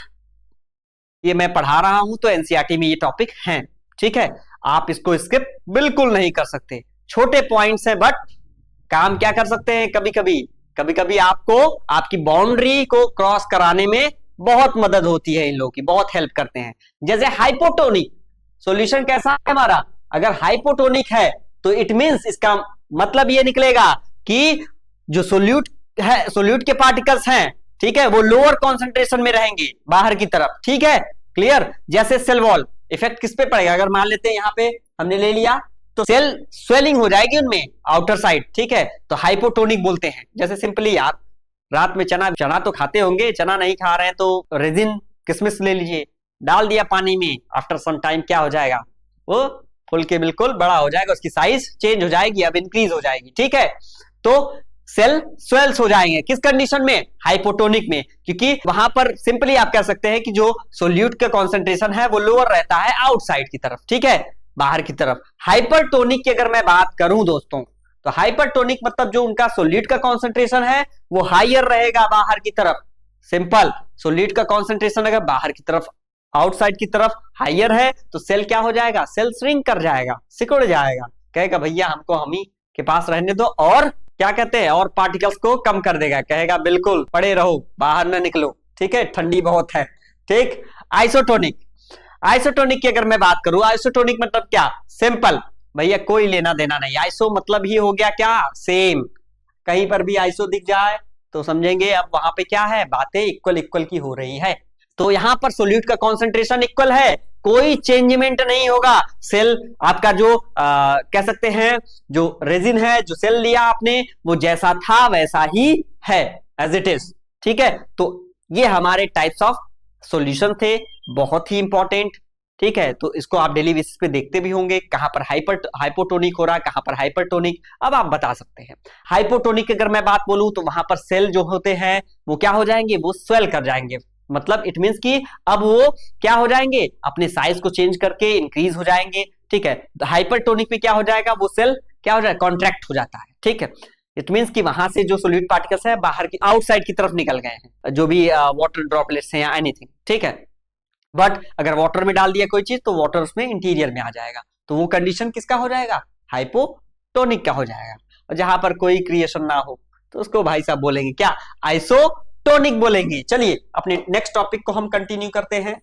ये मैं पढ़ा रहा हूं, तो एनसीईआरटी में ये टॉपिक हैं, ठीक है। आप इसको स्किप बिल्कुल नहीं कर सकते, छोटे पॉइंट्स हैं, बट काम क्या कर सकते हैं, कभी कभी आपको आपकी बाउंड्री को क्रॉस कराने में बहुत मदद होती है, इन लोगों की बहुत हेल्प करते हैं। जैसे हाइपोटोनिक सॉल्यूशन कैसा है हमारा, अगर हाइपोटोनिक है तो इट मींस इसका मतलब ये निकलेगा कि जो सोल्यूट है, सोल्यूट के पार्टिकल्स हैं, ठीक है, वो लोअर कॉन्सेंट्रेशन में रहेंगे बाहर की तरफ, ठीक है, क्लियर। जैसे सेल वॉल इफेक्ट किस पे पड़ेगा, अगर मान लेते हैं यहां पे हमने ले लिया तो सेल स्वेलिंग हो जाएगी उनमें आउटर साइड, ठीक है, तो हाइपोटोनिक बोलते हैं। जैसे सिंपली यार, रात में चना तो खाते होंगे, चना नहीं खा रहे हैं तो रेजिन किशमिश ले लीजिए, डाल दिया पानी में, आफ्टर सम टाइम क्या हो जाएगा, वो फुल के बिल्कुल बड़ा हो जाएगा, उसकी साइज चेंज हो जाएगी, अब इंक्रीज हो जाएगी, ठीक है। तो सेल स्वेल्स हो जाएंगे, किस कंडीशन में, हाइपोटोनिक में, क्योंकि वहां पर सिंपली आप कह सकते हैं कि जो सोल्यूट का कॉन्सेंट्रेशन है वो लोअर रहता है आउटसाइड की तरफ, ठीक है, बाहर की तरफ। हाइपरटोनिक की अगर मैं बात करूं दोस्तों, तो हाइपरटोनिक मतलब जो उनका सोल्यूट का कॉन्सेंट्रेशन है वो हायर रहेगा बाहर की तरफ, सिंपल। सोल्यूट का कॉन्सेंट्रेशन अगर बाहर की तरफ, आउटसाइड की तरफ हायर है, तो सेल क्या हो जाएगा, सेल श्रिंक कर जाएगा, सिकुड़ जाएगा, कहेगा भैया हमको हम ही के पास रहने दो, और क्या कहते हैं, और पार्टिकल्स को कम कर देगा, कहेगा बिल्कुल पड़े रहो, बाहर ना निकलो, ठीक है, ठंडी बहुत है, ठीक। आइसोटोनिक, आइसोटोनिक की अगर मैं बात करूं, आइसोटोनिक मतलब क्या, सिंपल भैया, कोई लेना देना नहीं, आइसो मतलब ही हो गया क्या, सेम। कहीं पर भी आइसो दिख जाए तो समझेंगे अब वहां पे क्या है, बातें इक्वल इक्वल की हो रही है। तो यहां पर सोल्यूट का कॉन्सेंट्रेशन इक्वल है, कोई चेंजमेंट नहीं होगा, सेल आपका जो कह सकते हैं जो रेजिन है, जो सेल लिया आपने वो जैसा था वैसा ही है, एज इट इज, ठीक है। तो ये हमारे टाइप्स ऑफ सॉल्यूशन थे, बहुत ही इंपॉर्टेंट, ठीक है। तो इसको आप डेली बेसिस पे देखते भी होंगे, कहां पर हाइपोटोनिक हो रहा है, कहां पर हाइपरटोनिक, अब आप बता सकते हैं। हाइपोटोनिक की अगर मैं बात बोलूं तो वहां पर सेल जो होते हैं वो क्या हो जाएंगे, वो स्वेल कर जाएंगे, मतलब इट मींस कि अब वो क्या हो जाएंगे, अपने साइज को चेंज करके इंक्रीज हो जाएंगे, ठीक है। हाइपरटोनिक में क्या हो जाएगा, वो सेल क्या हो जाएगा, कॉन्ट्रैक्ट हो जाता है, ठीक है। इट मींस कि वहां से जो सोल्यूट पार्टिकल्स है बाहर की आउटसाइड की तरफ निकल गए हैं, जो भी वाटर ड्रॉपलेट्स हैं या एनीथिंग, ठीक है। बट अगर वाटर में डाल दिया कोई चीज तो वाटर उसमें इंटीरियर में आ जाएगा, तो वो कंडीशन किसका हो जाएगा, हाइपोटोनिक का हो जाएगा। और जहां पर कोई क्रिएशन ना हो तो उसको भाई साहब बोलेंगे क्या, आइसोटोनिक बोलेंगे। चलिए अपने नेक्स्ट टॉपिक को हम कंटिन्यू करते हैं,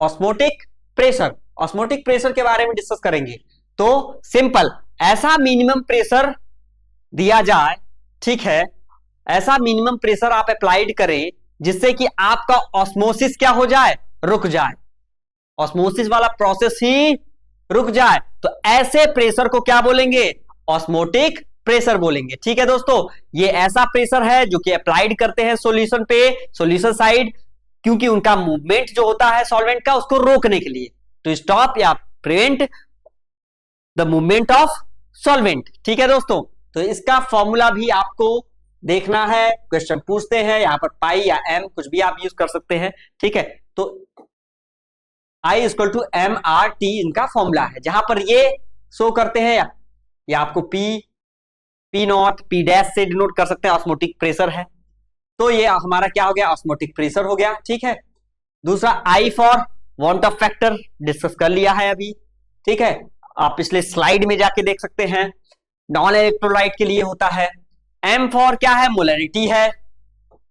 ऑस्मोटिक प्रेशर, ऑस्मोटिक प्रेशर के बारे में डिस्कस करेंगे। तो सिंपल, ऐसा मिनिमम प्रेशर दिया जाए, ठीक है, ऐसा मिनिमम प्रेशर आप अप्लाइड करें जिससे कि आपका ऑस्मोसिस क्या हो जाए, रुक जाए, ऑस्मोसिस वाला प्रोसेस ही रुक जाए, तो ऐसे प्रेशर को क्या बोलेंगे, ऑस्मोटिक प्रेशर बोलेंगे। ठीक है दोस्तों, ये ऐसा प्रेशर है जो कि अप्लाइड करते हैं सॉल्यूशन पे, सॉल्यूशन साइड, क्योंकि उनका मूवमेंट जो होता है सॉल्वेंट का उसको रोकने के लिए, टू स्टॉप या prevent the movement of solvent. ठीक है दोस्तों, तो इसका फॉर्मूला भी आपको देखना है, क्वेश्चन पूछते हैं यहां पर, पाई या एम कुछ भी आप यूज कर सकते हैं। ठीक है, तो I equal to M R T इनका फॉर्मूला है, जहां पर ये शो करते हैं या आपको पी नॉट पी डैश से डिनोट कर सकते हैं, ऑस्मोटिक प्रेशर है, तो ये हमारा क्या हो गया, ऑस्मोटिक प्रेशर हो गया। ठीक है, दूसरा I for van't Hoff factor discuss कर लिया है अभी। ठीक है, आप पिछले स्लाइड में जाके देख सकते हैं, नॉन इलेक्ट्रोलाइट के लिए होता है। एम फॉर क्या है, मोलरिटी है,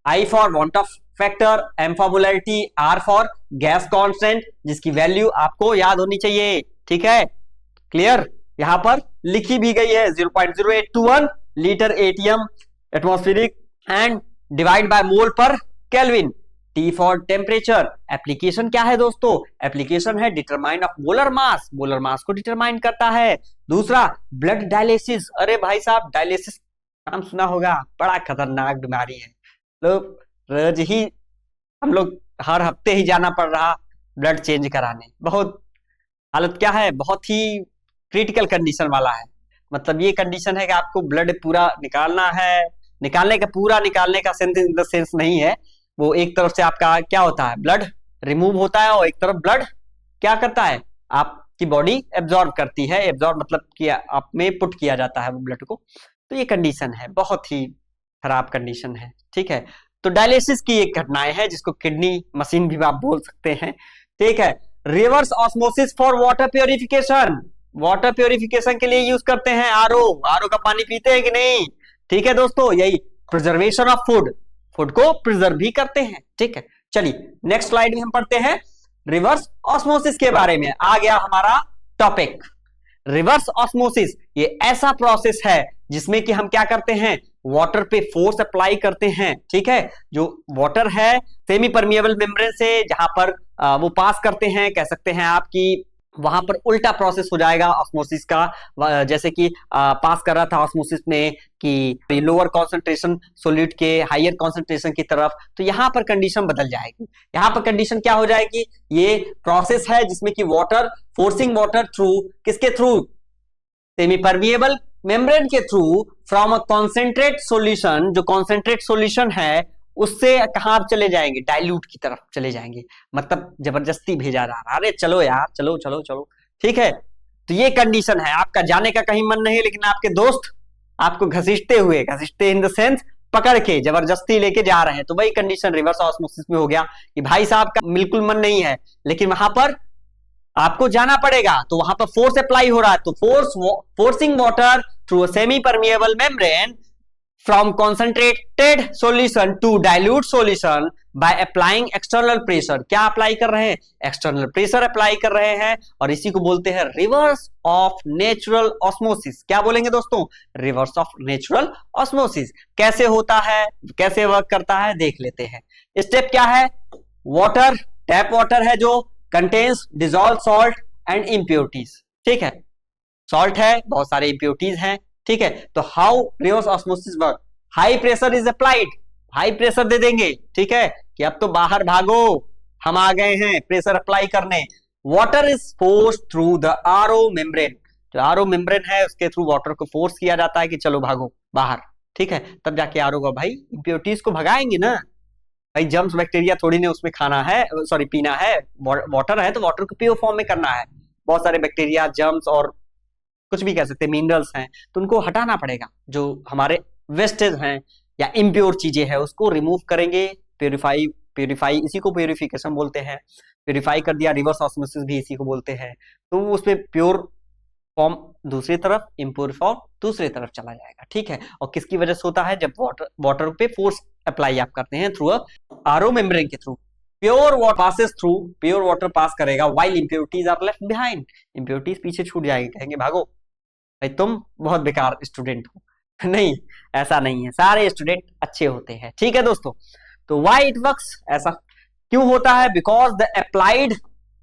I for van't Hoff factor, M for molarity, R for gas constant, जिसकी वैल्यू आपको याद होनी चाहिए। ठीक है, क्लियर, यहां पर लिखी भी गई है 0.0821 litre ATM atmospheric and divide by mole पर kelvin. T for temperature, application क्या है दोस्तों, एप्लीकेशन है determine of molar mass, molar mass को डिटरमाइन करता है। दूसरा ब्लड डायलिसिस, अरे भाई साहब डायलिसिस नाम सुना होगा, बड़ा खतरनाक बीमारी है, लोग रोज ही हम लोग हर हफ्ते ही जाना पड़ रहा ब्लड चेंज कराने, बहुत हालत क्या है, बहुत ही क्रिटिकल कंडीशन वाला है। मतलब ये कंडीशन है कि आपको ब्लड पूरा निकालना है, निकालने का सेंस इन द सेंस नहीं है, वो एक तरफ से आपका क्या होता है, ब्लड रिमूव होता है और एक तरफ ब्लड क्या करता है, आपकी बॉडी एब्जॉर्ब करती है, एब्जॉर्ब मतलब कि आप में पुट किया जाता है वो ब्लड को। तो ये कंडीशन है, बहुत ही खराब कंडीशन है। ठीक है, तो डायलिसिस की एक घटनाएं है जिसको किडनी मशीन भी आप बोल सकते हैं। ठीक है, reverse osmosis for water purification, water purification के लिए यूज करते हैं आरओ का पानी पीते हैं कि नहीं। ठीक है दोस्तों, यही प्रिजर्वेशन ऑफ फूड को प्रिजर्व भी करते हैं। ठीक है, चलिए नेक्स्ट स्लाइड में हम पढ़ते हैं रिवर्स ऑस्मोसिस के बारे में। आ गया हमारा टॉपिक रिवर्स ऑस्मोसिस। ये ऐसा प्रोसेस है जिसमें कि हम क्या करते हैं, वाटर पे फोर्स अप्लाई करते हैं। ठीक है, जो वाटर है सेमी परमिएबल मेम्ब्रेन से जहां पर वो पास करते हैं, कह सकते हैं आप कि वहां पर उल्टा प्रोसेस हो जाएगा ऑस्मोसिस का, जैसे कि पास कर रहा था ऑस्मोसिस में कि लोअर कॉन्सेंट्रेशन सॉल्यूट के हायर कॉन्सेंट्रेशन की तरफ, तो यहां पर कंडीशन बदल जाएगी। यहां पर कंडीशन क्या हो जाएगी, ये प्रोसेस है जिसमें कि वाटर फोर्सिंग वाटर थ्रू, किसके थ्रू, सेमी परमिएबल मेम्ब्रेन के through from a concentrate solution, जो कॉन्सेंट्रेट सॉल्यूशन है उससे कहां आप चले जाएंगे, डाइल्यूट की तरफ चले जाएंगे, मतलब जबरदस्ती भेजा जा रहा है, अरे चलो यार चलो चलो चलो। ठीक है, तो ये कंडीशन है, आपका जाने का कहीं मन नहीं लेकिन आपके दोस्त आपको घसीटते इन द सेंस पकड़ के जबरदस्ती लेके जा रहे हैं, तो वही कंडीशन रिवर्स ऑस्मोसिस में हो गया कि भाई साहब का बिल्कुल मन नहीं है लेकिन वहां पर आपको जाना पड़ेगा, तो वहां पर फोर्स अप्लाई हो रहा है, तो forcing water through a semi permeable membrane from concentrated solution to dilute solution by applying external pressure। क्या अप्लाई कर रहे हैं, एक्सटर्नल प्रेशर अप्लाई कर रहे हैं, और इसी को बोलते हैं रिवर्स ऑफ नेचुरल ऑस्मोसिस। क्या बोलेंगे दोस्तों, रिवर्स ऑफ नेचुरल ऑस्मोसिस। कैसे होता है, कैसे वर्क करता है, देख लेते हैं। स्टेप क्या है, वाटर टैप वाटर है जो contains dissolve salt and impurities. ठीक है, सॉल्ट है, बहुत सारे इम्प्योरिटीज हैं। ठीक है, तो how reverse osmosis work, high pressure is applied, high pressure दे देंगे। ठीक है, कि अब तो बाहर भागो, हम आ गए हैं प्रेशर अप्लाई करने। Water is force through the RO membrane, जो आरओ मेम्ब्रेन है उसके थ्रू वाटर को फोर्स किया जाता है कि चलो भागो बाहर। ठीक है, तब जाके आरओ का भाई इंप्योरिटीज को भगाएंगे ना, भाई जम्स बैक्टीरिया थोड़ी ने उसमें खाना है, सॉरी पीना है, वाटर है तो वाटर को प्योर फॉर्म में करना है। बहुत सारे बैक्टीरिया, जम्स और कुछ भी कह सकते हैं मिनरल्स हैं, तो उनको हटाना पड़ेगा, जो हमारे वेस्टेज हैं या इम्प्योर चीजें हैं उसको रिमूव करेंगे। प्योरीफाई इसी को प्योरिफिकेशन बोलते हैं, प्योरीफाई कर दिया, रिवर्स ऑस्मोसिस भी इसी को बोलते हैं। तो उसमें प्योर फॉर्म दूसरी तरफ, इम्प्योर फॉर्म दूसरी तरफ चला जाएगा। ठीक है, और किसकी वजह से होता है, जब वाटर पे फोर्स अप्लाई आप करते हैं थ्रू आरओ मेम्ब्रेन के through. Pure water passes through, pure water pass करेगा, while impurities are left behind, impurities पीछे छूट जाएगी, कहेंगे भागो भाई तुम बहुत बेकार स्टूडेंट हो। नहीं, ऐसा नहीं है, सारे स्टूडेंट अच्छे होते हैं। ठीक है दोस्तों, तो व्हाई इट वर्क्स, ऐसा क्यों होता है? Because the applied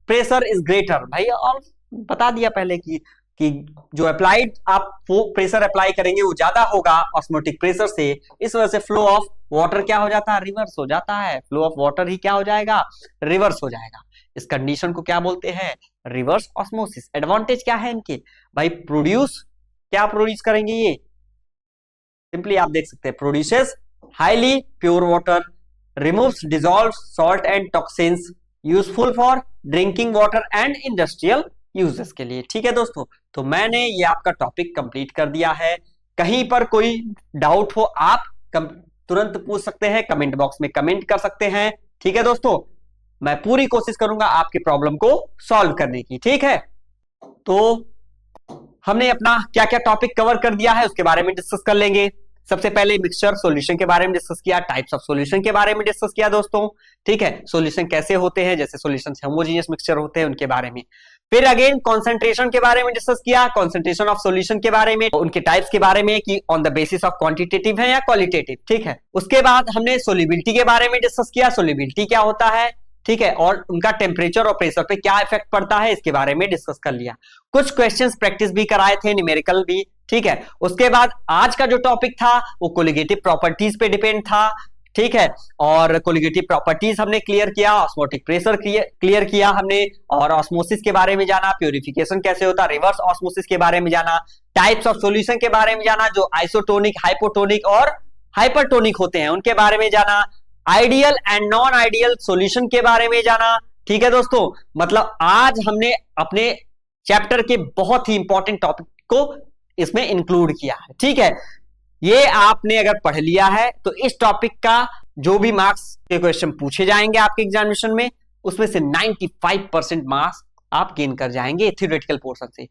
pressure is greater. भाई और बता दिया पहले कि जो अप्लाइड आप प्रेशर अप्लाई करेंगे वो ज्यादा होगा ऑस्मोटिक प्रेशर से, इस वजह से फ्लो ऑफ वाटर क्या हो जाता है? रिवर्स हो जाता है। फ्लो ऑफ वाटर ही क्या हो जाएगा? रिवर्स हो जाएगा। इस कंडीशन को क्या बोलते हैं? Reverse osmosis. एडवांटेज क्या है इनके? भाई प्रोड्यूस, क्या प्रोड्यूस करेंगे ये? सिंपली आप देख सकते हैं, produces highly pure water, removes dissolved salt and toxins, useful for drinking water and industrial uses के लिए। ठीक है दोस्तों, तो मैंने ये आपका टॉपिक कंप्लीट कर दिया है। कहीं पर कोई डाउट हो आप तुरंत पूछ सकते हैं, कमेंट बॉक्स में कमेंट कर सकते हैं। ठीक है दोस्तों, मैं पूरी कोशिश करूंगा आपकी प्रॉब्लम को सॉल्व करने की। ठीक है, तो हमने अपना क्या क्या टॉपिक कवर कर दिया है उसके बारे में डिस्कस कर लेंगे। सबसे पहले मिक्सचर सॉल्यूशन के बारे में डिस्कस किया, टाइप्स ऑफ सॉल्यूशन के बारे में डिस्कस किया दोस्तों। ठीक है, सॉल्यूशन कैसे होते हैं, जैसे सॉल्यूशन होमोजेनियस मिक्सचर होते हैं उनके बारे में। फिर अगेन कॉन्सेंट्रेशन के बारे में डिस्कस किया, कॉन्सेंट्रेशन ऑफ सॉल्यूशन के बारे में, उनके टाइप्स के बारे में कि on the basis of quantitative है या क्वालिटेटिव। ठीक है, उसके बाद हमने सोल्युबिलिटी के बारे में डिस्कस किया, सोल्युबिलिटी क्या होता है, ठीक है, और उनका टेम्परेचर और प्रेशर पे क्या इफेक्ट पड़ता है इसके बारे में डिस्कस कर लिया। कुछ क्वेश्चंस प्रैक्टिस भी कराए थे, न्यूमेरिकल भी। ठीक है, उसके बाद आज का जो टॉपिक था वो कोलिगेटिव प्रॉपर्टीज पे डिपेंड था। ठीक है, और कोलिगेटिव प्रॉपर्टीज हमने क्लियर किया, ऑस्मोटिक प्रेशर क्लियर किया हमने, और ऑस्मोसिस के बारे में जाना, प्यूरिफिकेशन कैसे होता, रिवर्स ऑस्मोसिस के बारे में जाना, टाइप्स ऑफ सॉल्यूशन के बारे में जाना, जो आइसोटोनिक, हाइपोटोनिक और हाइपरटोनिक होते हैं उनके बारे में जाना, ideal and non ideal solution के बारे में जाना। ठीक है दोस्तों, मतलब आज हमने अपने चैप्टर के बहुत ही इंपॉर्टेंट टॉपिक को इसमें इंक्लूड किया है। ठीक है, ये आपने अगर पढ़ लिया है तो इस टॉपिक का जो भी मार्क्स के क्वेश्चन पूछे जाएंगे आपके एग्जामिनेशन में, उसमें से 95% मार्क्स आप गेन कर जाएंगे थ्योरेटिकल पोर्शन से।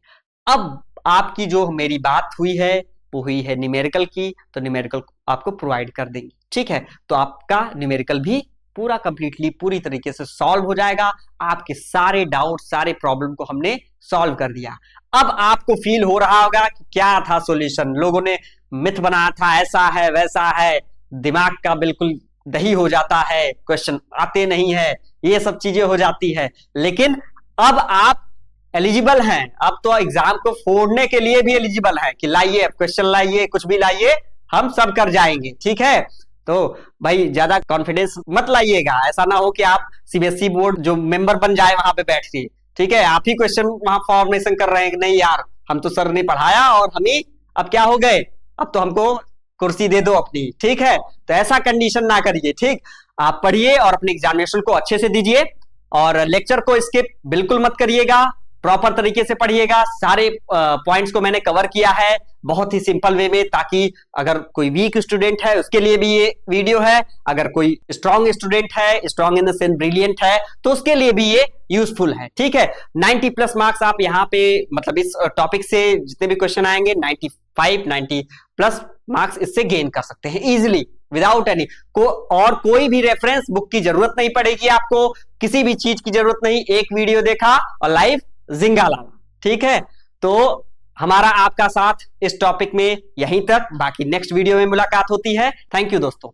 अब आपकी जो मेरी बात हुई है वो हुई है न्यूमेरिकल की, तो न्यूमेरिकल आपको प्रोवाइड कर देंगे। ठीक है, तो आपका न्यूमेरिकल भी पूरा कंप्लीटली पूरी तरीके से सॉल्व हो जाएगा। आपके सारे डाउट, सारे प्रॉब्लम को हमने सॉल्व कर दिया। अब आपको फील हो रहा होगा कि क्या था सॉल्यूशन, लोगों ने मिथ बनाया था, ऐसा है वैसा है, दिमाग का बिल्कुल दही हो जाता है, क्वेश्चन आते नहीं है, ये सब चीजें हो जाती है। लेकिन अब आप एलिजिबल हैं, अब तो एग्जाम को फोड़ने के लिए भी एलिजिबल है कि लाइए क्वेश्चन, लाइए कुछ भी लाइए, हम सब कर जाएंगे। ठीक है, तो भाई ज्यादा कॉन्फिडेंस मत लाइएगा, ऐसा ना हो कि आप सीबीएसई बोर्ड जो मेंबर बन जाए वहां पे बैठ के, ठीक है, आप ही क्वेश्चन वहां फॉर्मेशन कर रहे हैं कि नहीं यार हम तो सर ने पढ़ाया और हम ही अब क्या हो गए, अब तो हमको कुर्सी दे दो अपनी। ठीक है, तो ऐसा कंडीशन ना करिए। ठीक, आप पढ़िए और अपने एग्जामिनेशन को अच्छे से दीजिए, और लेक्चर को स्किप बिल्कुल मत करिएगा, प्रॉपर तरीके से पढ़िएगा। सारे पॉइंट्स को मैंने कवर किया है बहुत ही सिंपल वे में, ताकि अगर कोई वीक स्टूडेंट है उसके लिए भी ये वीडियो है, अगर कोई स्ट्रांग स्टूडेंट है, strong in the sense brilliant है, तो उसके लिए भी ये यूजफुल है। ठीक है, 90+ मार्क्स आप यहाँ पे मतलब इस टॉपिक से जितने भी क्वेश्चन आएंगे 90+ मार्क्स इससे गेन कर सकते हैं इजिली, विदाउट एनी और कोई भी रेफरेंस बुक की जरूरत नहीं पड़ेगी आपको, किसी भी चीज की जरूरत नहीं, एक वीडियो देखा और लाइव जिंगा लाना। ठीक है, तो हमारा आपका साथ इस टॉपिक में यहीं तक, बाकी नेक्स्ट वीडियो में मुलाकात होती है। थैंक यू दोस्तों।